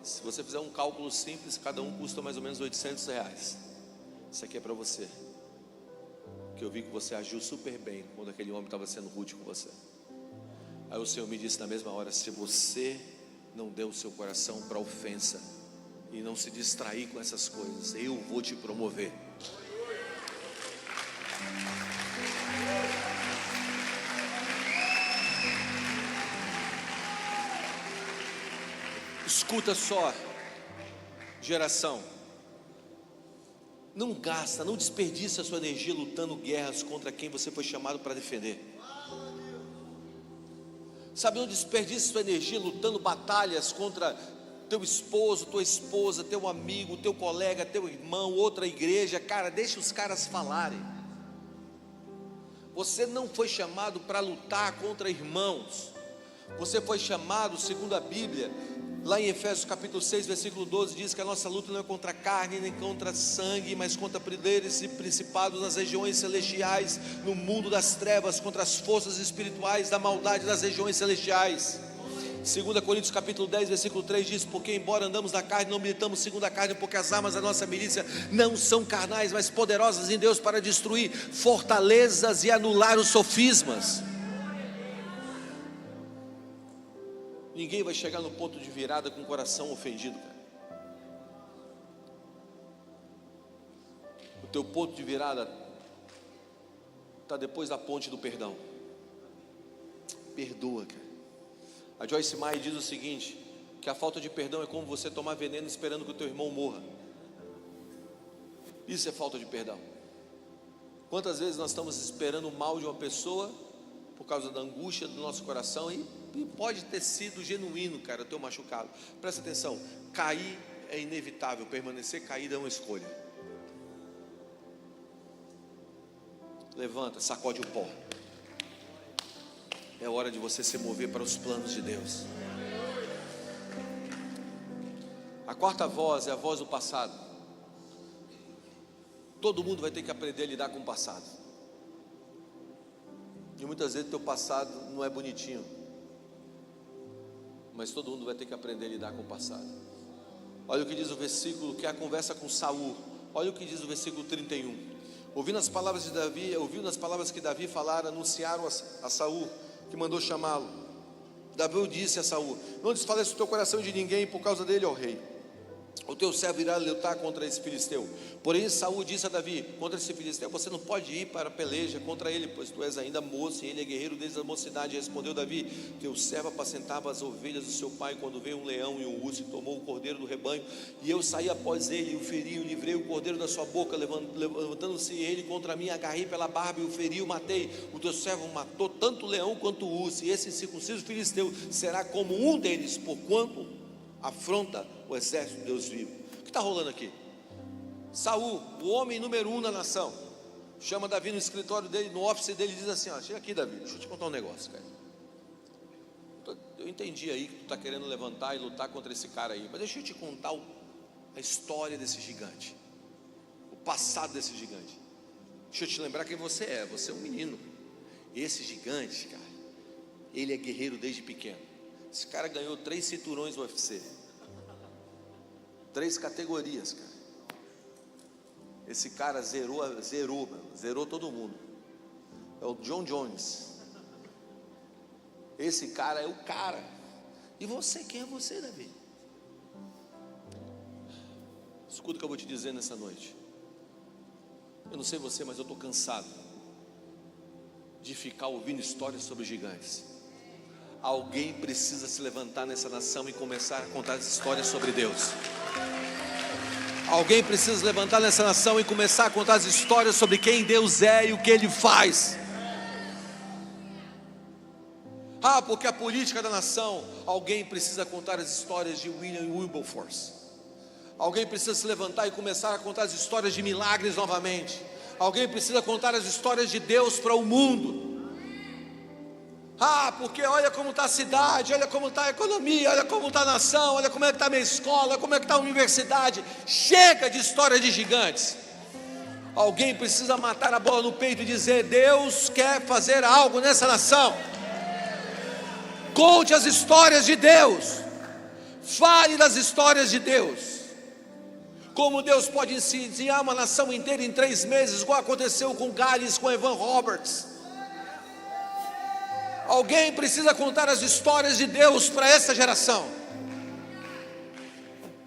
Se você fizer um cálculo simples, cada um custa mais ou menos R$800. Isso aqui é para você, que eu vi que você agiu super bem quando aquele homem estava sendo rude com você. Aí o Senhor me disse na mesma hora, se você não deu o seu coração para ofensa e não se distrair com essas coisas, eu vou te promover. Escuta só, geração, não gasta, não desperdiça a sua energia lutando guerras contra quem você foi chamado para defender. Sabe, não desperdiça a sua energia lutando batalhas contra teu esposo, tua esposa, teu amigo, teu colega, teu irmão, outra igreja. Cara, deixa os caras falarem. Você não foi chamado para lutar contra irmãos. Você foi chamado, segundo a Bíblia, lá em Efésios capítulo 6, versículo 12, diz que a nossa luta não é contra a carne, nem contra sangue, mas contra poderes e principados nas regiões celestiais, no mundo das trevas, contra as forças espirituais da maldade das regiões celestiais. 2 Coríntios capítulo 10, versículo 3 diz: porque embora andamos na carne, não militamos segundo a carne, porque as armas da nossa milícia não são carnais, mas poderosas em Deus para destruir fortalezas e anular os sofismas. Ninguém vai chegar no ponto de virada com o coração ofendido, cara. O teu ponto de virada está depois da ponte do perdão. Perdoa, cara. A Joyce Meyer diz o seguinte: que a falta de perdão é como você tomar veneno esperando que o teu irmão morra. Isso é falta de perdão. Quantas vezes nós estamos esperando o mal de uma pessoa por causa da angústia do nosso coração, e pode ter sido genuíno, cara, o teu machucado. Presta atenção, cair é inevitável, permanecer caído é uma escolha. Levanta, sacode o pó. É hora de você se mover para os planos de Deus. A quarta voz é a voz do passado. Todo mundo vai ter que aprender a lidar com o passado. E muitas vezes o teu passado não é bonitinho, mas todo mundo vai ter que aprender a lidar com o passado. Olha o que diz o versículo, que é a conversa com Saul. Olha o que diz o versículo 31. Ouvindo as palavras de Davi, ouvindo as palavras que Davi falara, anunciaram a Saul, que mandou chamá-lo. Davi disse a Saul: não desfaleça o teu coração de ninguém por causa dele, ó rei. O teu servo irá lutar contra esse filisteu. Porém Saul disse a Davi: contra esse filisteu você não pode ir para a peleja contra ele, pois tu és ainda moço e ele é guerreiro desde a mocidade. Respondeu Davi: teu servo apacentava as ovelhas do seu pai, quando veio um leão e um urso e tomou o cordeiro do rebanho, e eu saí após ele e o feri, e livrei o cordeiro da sua boca. Levantando-se ele contra mim, agarrei pela barba e o feri, o matei. O teu servo matou tanto o leão quanto o urso, e esse incircunciso filisteu será como um deles, porquanto afronta o exército de Deus vivo. O que está rolando aqui? Saul, o homem número 1 na nação, chama Davi no escritório dele, no office dele, e diz assim: ó, chega aqui, Davi, deixa eu te contar um negócio, cara. Eu entendi aí que tu está querendo levantar e lutar contra esse cara aí, mas deixa eu te contar a história desse gigante, o passado desse gigante. Deixa eu te lembrar quem você é um menino. Esse gigante, cara, ele é guerreiro desde pequeno. Esse cara ganhou 3 cinturões no UFC, 3 categorias, cara. Esse cara zerou todo mundo. É o John Jones. Esse cara é o cara. E você, quem é você, Davi? Escuta o que eu vou te dizer nessa noite. Eu não sei você, mas eu estou cansado de ficar ouvindo histórias sobre gigantes. Alguém precisa se levantar nessa nação e começar a contar as histórias sobre Deus. Alguém precisa se levantar nessa nação e começar a contar as histórias sobre quem Deus é e o que Ele faz. Porque a política da nação. Alguém precisa contar as histórias de William Wilberforce. Alguém precisa se levantar e começar a contar as histórias de milagres novamente. Alguém precisa contar as histórias de Deus para o mundo. Porque olha como está a cidade, olha como está a economia, olha como está a nação, olha como é que está a minha escola, olha como é que está a universidade. Chega de história de gigantes. Alguém precisa matar a bola no peito e dizer: Deus quer fazer algo nessa nação. Conte as histórias de Deus. Fale das histórias de Deus. Como Deus pode ensinar uma nação inteira em 3 meses, igual aconteceu com Gales, com Evan Roberts. Alguém precisa contar as histórias de Deus para essa geração.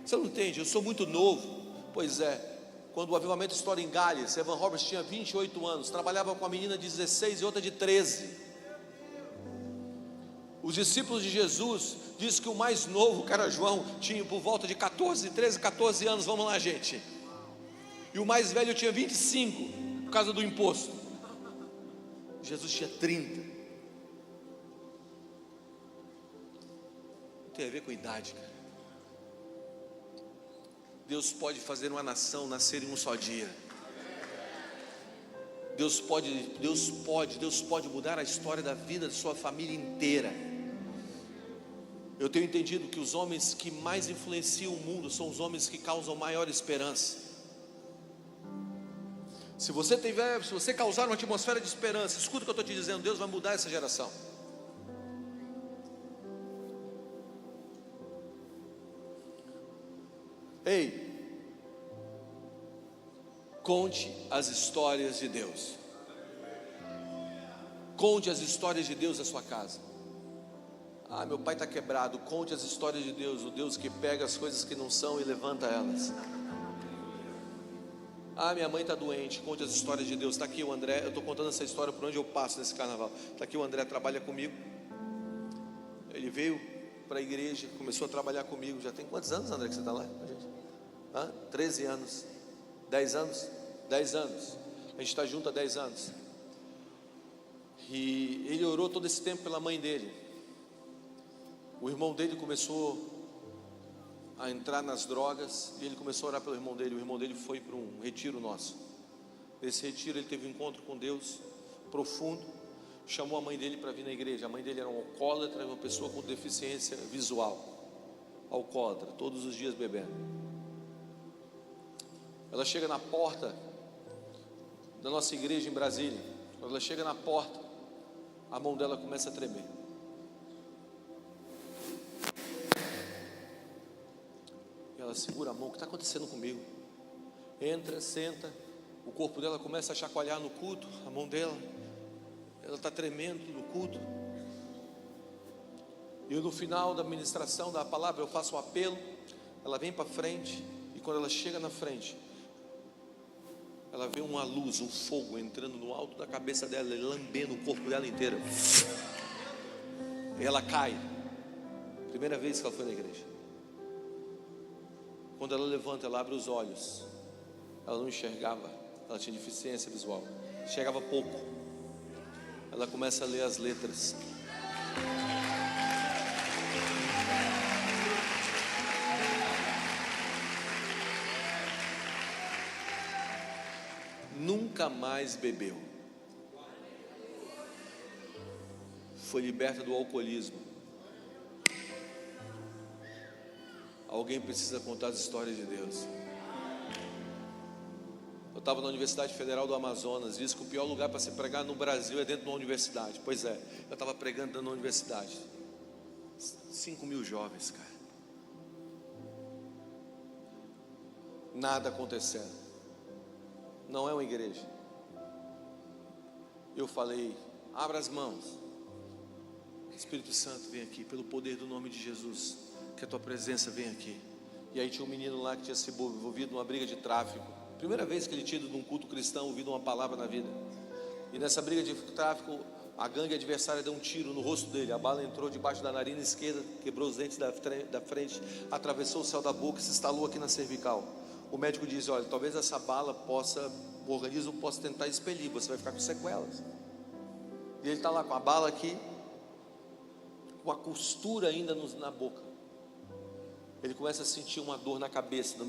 Você não entende? Eu sou muito novo. Pois é, quando o avivamento estoura em Gales, Evan Roberts tinha 28 anos, trabalhava com uma menina de 16 e outra de 13. Os discípulos de Jesus dizem que o mais novo, que era João, tinha por volta de 13, 14 anos. Vamos lá, gente. E o mais velho tinha 25, por causa do imposto. Jesus tinha 30. Tem a ver com idade, cara. Deus pode fazer uma nação nascer em um só dia. Deus pode mudar a história da vida de sua família inteira. Eu tenho entendido que os homens que mais influenciam o mundo são os homens que causam maior esperança. Se você causar uma atmosfera de esperança, escuta o que eu estou te dizendo, Deus vai mudar essa geração. Ei, conte as histórias de Deus. Conte as histórias de Deus da sua casa. Ah, meu pai está quebrado. Conte as histórias de Deus, o Deus que pega as coisas que não são e levanta elas. Ah, minha mãe está doente. Conte as histórias de Deus. Está aqui o André. Eu estou contando essa história por onde eu passo nesse carnaval. Está aqui o André, trabalha comigo. Ele veio para a igreja, começou a trabalhar comigo. Já tem quantos anos, André, que você está lá com a gente? 13 anos. 10 anos? 10 anos. A gente está junto há 10 anos. E ele orou todo esse tempo pela mãe dele. O irmão dele começou a entrar nas drogas, e ele começou a orar pelo irmão dele. O irmão dele foi para um retiro nosso. Nesse retiro ele teve um encontro com Deus profundo. Chamou a mãe dele para vir na igreja. A mãe dele era um alcoólatra, uma pessoa com deficiência visual. Alcoólatra, todos os dias bebendo. Ela chega na porta da nossa igreja em Brasília. Quando ela chega na porta, a mão dela começa a tremer. Ela segura a mão, o que está acontecendo comigo? Entra, senta, o corpo dela começa a chacoalhar no culto, a mão dela, ela está tremendo no culto. E no final da ministração da palavra eu faço um apelo, ela vem para frente, e quando ela chega na frente, ela vê uma luz, um fogo entrando no alto da cabeça dela, e lambendo o corpo dela inteiro. E ela cai. Primeira vez que ela foi na igreja. Quando ela levanta, ela abre os olhos. Ela não enxergava, ela tinha deficiência visual, enxergava pouco. Ela começa a ler as letras. Nunca mais bebeu. Foi liberta do alcoolismo. Alguém precisa contar as histórias de Deus. Eu estava na Universidade Federal do Amazonas. Disse que o pior lugar para se pregar no Brasil é dentro de uma universidade. Pois é, eu estava pregando dentro de uma universidade. 5.000 jovens, cara. Nada acontecendo. Não é uma igreja. Eu falei, abra as mãos. Espírito Santo, vem aqui, pelo poder do nome de Jesus, que a tua presença venha aqui. E aí tinha um menino lá que tinha se envolvido numa briga de tráfico. Primeira vez que ele tinha ido num culto cristão, ouvido uma palavra na vida. E nessa briga de tráfico, a gangue adversária deu um tiro no rosto dele. A bala entrou debaixo da narina esquerda, quebrou os dentes da frente, atravessou o céu da boca e se instalou aqui na cervical. O médico diz, olha, talvez essa bala o organismo possa tentar expelir, você vai ficar com sequelas. E ele está lá com a bala aqui, com a costura ainda na boca. Ele começa a sentir uma dor na cabeça, no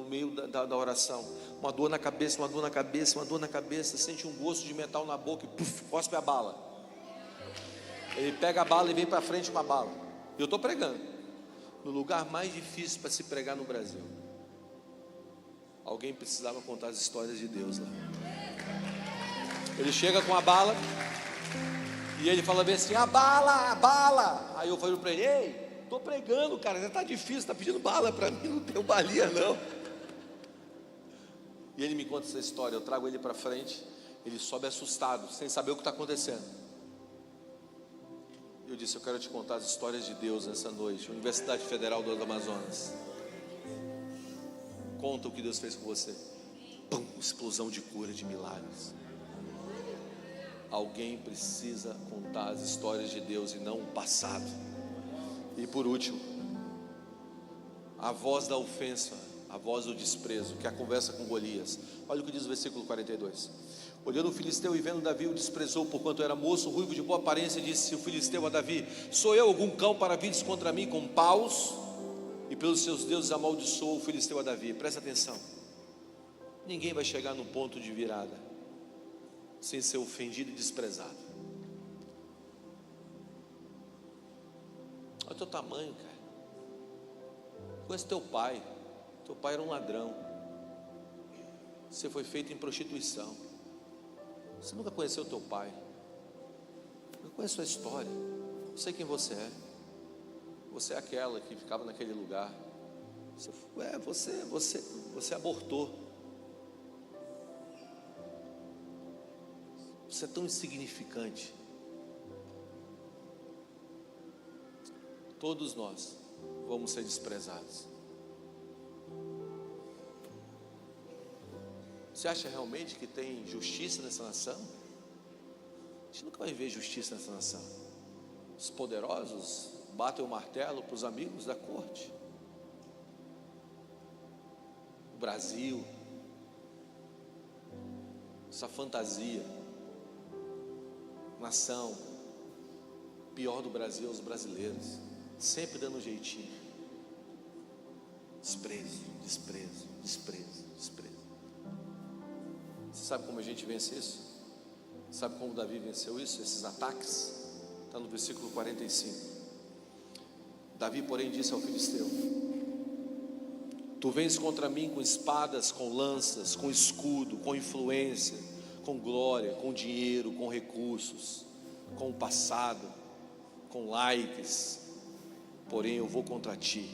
meio da oração. Uma dor na cabeça, uma dor na cabeça, uma dor na cabeça. Sente um gosto de metal na boca e puf, cospe a bala. Ele pega a bala e vem para frente com a bala. E eu estou pregando no lugar mais difícil para se pregar no Brasil. Alguém precisava contar as histórias de Deus lá. Ele chega com a bala e ele fala bem assim, a bala, a bala. Aí eu falei para ele, ei, estou pregando, cara, já está difícil, está pedindo bala para mim, não tenho balinha não. E ele me conta essa história, eu trago ele para frente, ele sobe assustado, sem saber o que está acontecendo. Eu disse, eu quero te contar as histórias de Deus nessa noite, Universidade Federal do Amazonas. Conta o que Deus fez com você. Pum, explosão de cura, de milagres. Alguém precisa contar as histórias de Deus e não o passado. E por último, a voz da ofensa, a voz do desprezo, que é a conversa com Golias. Olha o que diz o versículo 42. Olhando o filisteu e vendo Davi, o desprezou, porquanto era moço, ruivo, de boa aparência, disse o filisteu a Davi, sou eu algum cão para vires contra mim com paus? E pelos seus deuses amaldiçoou o filisteu a Davi. Presta atenção, ninguém vai chegar no ponto de virada sem ser ofendido e desprezado. o teu tamanho, cara. Conhece teu pai. Teu pai era um ladrão. Você foi feito em prostituição. Você nunca conheceu teu pai. Eu conheço a sua história. Eu sei quem você é. Você é aquela que ficava naquele lugar. Você abortou. Você é tão insignificante. Todos nós vamos ser desprezados. Você acha realmente que tem justiça nessa nação? A gente nunca vai ver justiça nessa nação. Os poderosos batem o martelo para os amigos da corte. O Brasil, essa fantasia, nação, pior do Brasil, os brasileiros, sempre dando um jeitinho. Desprezo, desprezo, desprezo, desprezo. Você sabe como a gente vence isso? Sabe como Davi venceu isso, esses ataques? Está no versículo 45. Davi, porém, disse ao filisteu: tu vens contra mim com espadas, com lanças, com escudo, com influência, com glória, com dinheiro, com recursos, com o passado, com likes. Porém eu vou contra ti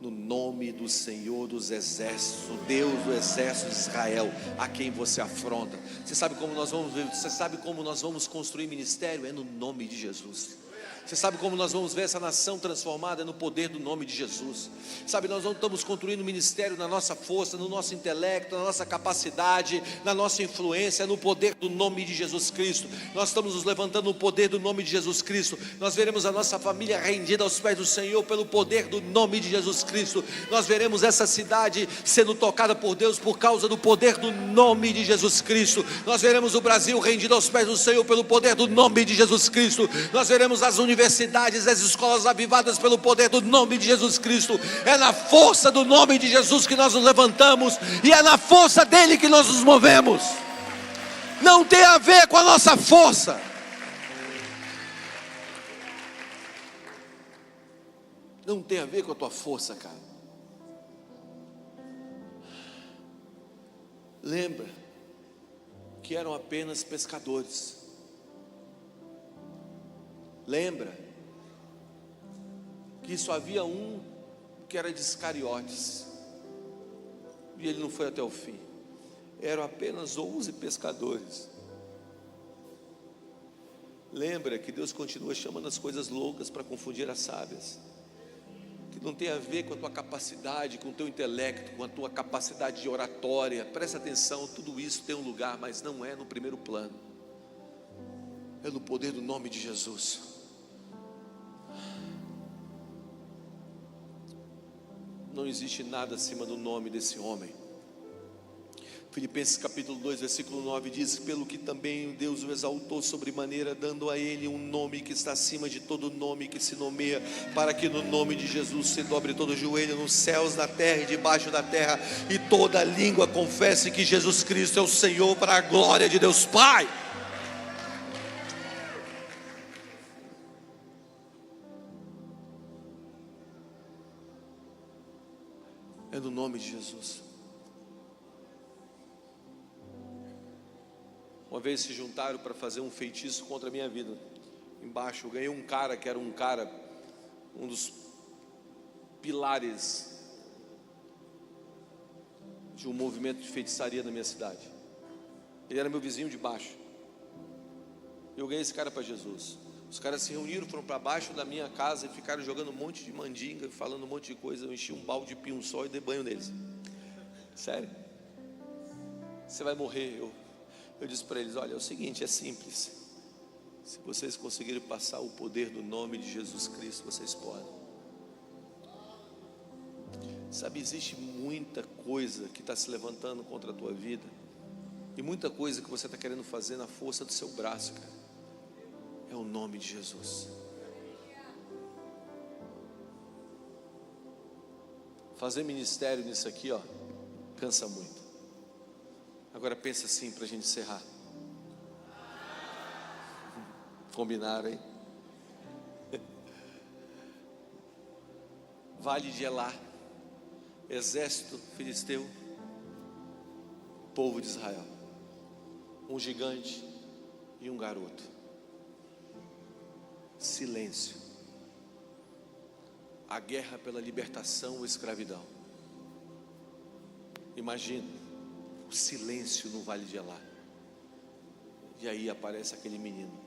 no nome do Senhor dos exércitos, o Deus do exército de Israel, a quem você afronta. Você sabe como nós vamos ver? Você sabe como nós vamos construir ministério? É no nome de Jesus. Você sabe como nós vamos ver essa nação transformada? No poder do nome de Jesus. Sabe, nós não estamos construindo ministério na nossa força, no nosso intelecto, na nossa capacidade, na nossa influência, no poder do nome de Jesus Cristo. Nós estamos nos levantando no poder do nome de Jesus Cristo. Nós veremos a nossa família rendida aos pés do Senhor pelo poder do nome de Jesus Cristo. Nós veremos essa cidade sendo tocada por Deus por causa do poder do nome de Jesus Cristo. Nós veremos o Brasil rendido aos pés do Senhor pelo poder do nome de Jesus Cristo. Nós veremos as universidades, as escolas avivadas pelo poder do nome de Jesus Cristo. É na força do nome de Jesus que nós nos levantamos, e é na força dele que nós nos movemos. Não tem a ver com a nossa força. Não tem a ver com a tua força, cara. Lembra que eram apenas pescadores. Lembra que só havia um que era de Iscariotes, e ele não foi até o fim. Eram apenas 11 pescadores. Lembra que Deus continua chamando as coisas loucas para confundir as sábias, que não tem a ver com a tua capacidade, com o teu intelecto, com a tua capacidade de oratória. Presta atenção, tudo isso tem um lugar, mas não é no primeiro plano. É no poder do nome de Jesus. Não existe nada acima do nome desse homem. Filipenses capítulo 2, versículo 9 diz: pelo que também Deus o exaltou sobremaneira, dando a ele um nome que está acima de todo nome que se nomeia, para que no nome de Jesus se dobre todo joelho nos céus, na terra e debaixo da terra, e toda língua confesse que Jesus Cristo é o Senhor, para a glória de Deus Pai. É no nome de Jesus. Uma vez se juntaram para fazer um feitiço contra a minha vida. Embaixo eu ganhei um cara que era um dos pilares de um movimento de feitiçaria na minha cidade. Ele era meu vizinho de baixo. Eu ganhei esse cara para Jesus. Os caras se reuniram, foram para baixo da minha casa e ficaram jogando um monte de mandinga, falando um monte de coisa. Eu enchi um balde de pinho só e dei banho neles. Sério? Você vai morrer. Eu disse para eles: olha, é o seguinte, é simples. Se vocês conseguirem passar o poder do nome de Jesus Cristo, vocês podem. Sabe, existe muita coisa que está se levantando contra a tua vida, e muita coisa que você está querendo fazer na força do seu braço, cara. É o nome de Jesus. Fazer ministério nisso aqui, ó, cansa muito. Agora pensa assim, para a gente encerrar. Combinaram, hein? Vale de Elá, exército filisteu, povo de Israel, um gigante e um garoto. Silêncio. A guerra pela libertação ou escravidão. Imagina o silêncio no Vale de Elá. E aí aparece aquele menino,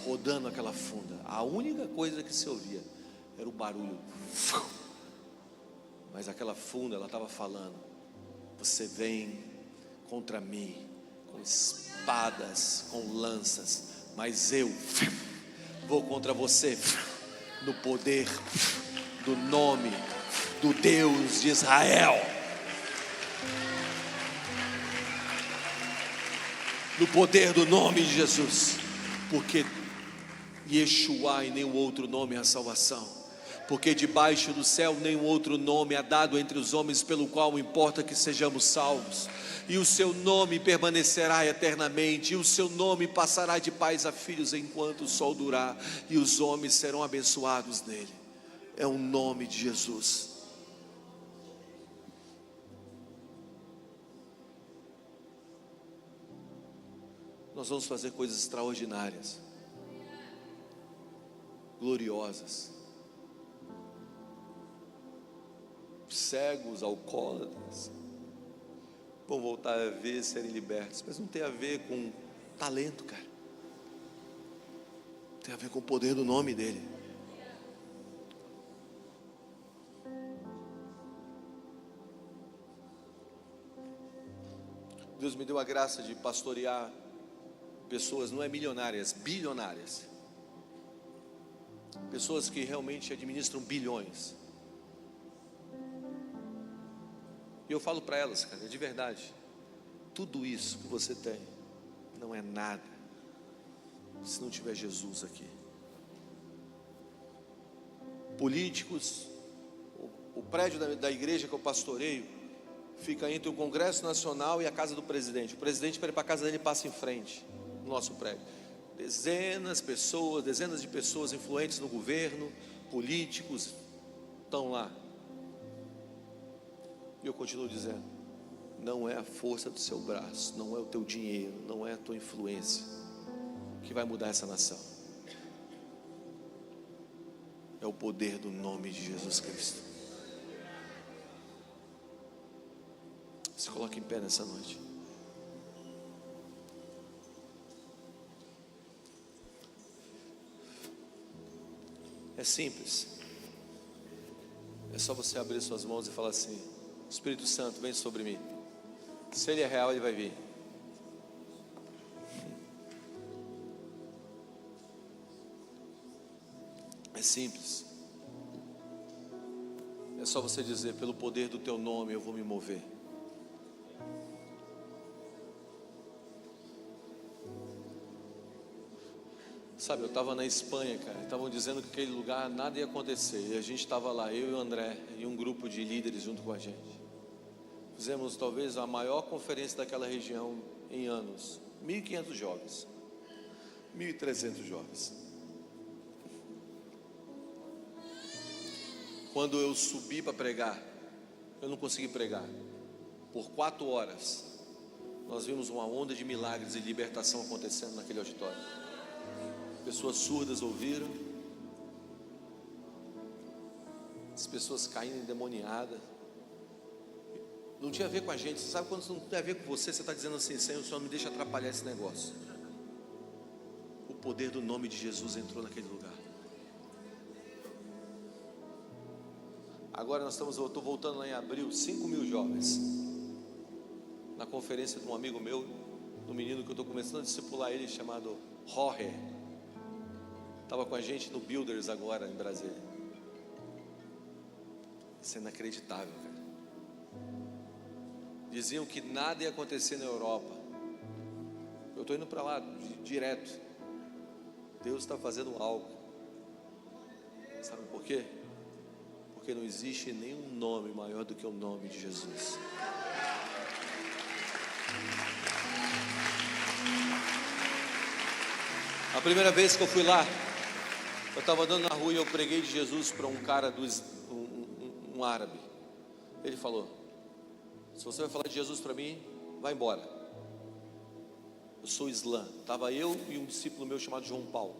rodando aquela funda. A única coisa que se ouvia era o barulho. Mas aquela funda, ela estava falando: você vem contra mim com espadas, com lanças, mas eu vou contra você no poder do nome do Deus de Israel, no poder do nome de Jesus, porque Yeshua e nenhum outro nome é a salvação, porque debaixo do céu nenhum outro nome é dado entre os homens pelo qual importa que sejamos salvos. E o seu nome permanecerá eternamente, e o seu nome passará de pais a filhos enquanto o sol durar, e os homens serão abençoados nele. É o nome de Jesus. Nós vamos fazer coisas extraordinárias, gloriosas. Cegos, alcoólatras vão voltar a ver, serem libertos. Mas não tem a ver com talento, cara. Tem a ver com o poder do nome dele. Deus me deu a graça de pastorear pessoas, não é milionárias, bilionárias. Pessoas que realmente administram bilhões. E eu falo para elas, cara, de verdade, tudo isso que você tem não é nada se não tiver Jesus aqui. Políticos, o prédio da igreja que eu pastoreio fica entre o Congresso Nacional e a casa do presidente. O presidente, para ir para a casa dele, passa em frente no nosso prédio. Dezenas de pessoas influentes no governo, políticos, estão lá. E eu continuo dizendo: não é a força do seu braço, não é o teu dinheiro, não é a tua influência que vai mudar essa nação. É o poder do nome de Jesus Cristo. Se coloque em pé nessa noite. É simples. É só você abrir suas mãos e falar assim: Espírito Santo, vem sobre mim. Se Ele é real, Ele vai vir. É simples. É só você dizer: pelo poder do Teu nome eu vou me mover. Sabe, eu estava na Espanha, cara, estavam dizendo que aquele lugar nada ia acontecer, e a gente estava lá, eu e o André, e um grupo de líderes junto com a gente. Fizemos talvez a maior conferência daquela região em anos, 1.500 jovens, 1.300 jovens. Quando eu subi para pregar, eu não consegui pregar, por 4 horas, nós vimos uma onda de milagres e libertação acontecendo naquele auditório. Pessoas surdas ouviram, as pessoas caindo endemoniadas. Não tinha a ver com a gente. Você sabe quando não tem a ver com você, você está dizendo assim: Senhor, o Senhor me deixa atrapalhar esse negócio. O poder do nome de Jesus entrou naquele lugar. Agora eu estou voltando lá em abril, 5.000 jovens, na conferência de um amigo meu, um menino que eu estou começando a discipular ele, chamado Jorge. Estava com a gente no Builders agora em Brasília. Isso é inacreditável, cara. Diziam que nada ia acontecer na Europa. Eu estou indo para lá direto. Deus está fazendo algo. Sabe por quê? Porque não existe nenhum nome maior do que o nome de Jesus. A A primeira vez que eu fui lá, eu estava andando na rua e eu preguei de Jesus para um cara, um árabe. Ele falou: se você vai falar de Jesus para mim, vai embora. Eu sou Islã. Estava eu e um discípulo meu chamado João Paulo.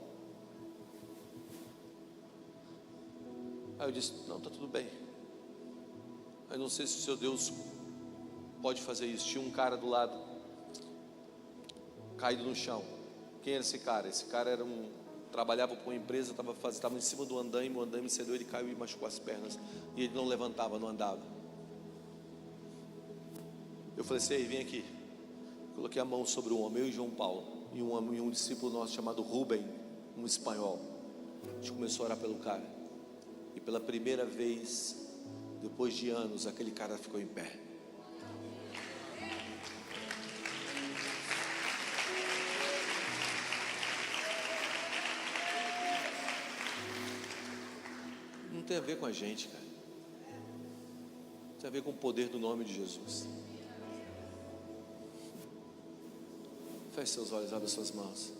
Aí eu disse: não, está tudo bem. Eu não sei se o seu Deus pode fazer isso. Tinha um cara do lado, caído no chão. Quem era esse cara? Esse cara trabalhava para uma empresa, estava em cima do andaime, o andaime cedeu, ele caiu e machucou as pernas, e ele não levantava, não andava. Eu falei assim: ei, vem aqui. Coloquei a mão sobre o homem, eu e João Paulo, e um discípulo nosso chamado Rubem, um espanhol. A gente começou a orar pelo cara, e pela primeira vez, depois de anos, aquele cara ficou em pé. Não tem a ver com a gente, cara. Tem a ver com o poder do nome de Jesus. Feche seus olhos, abre suas mãos.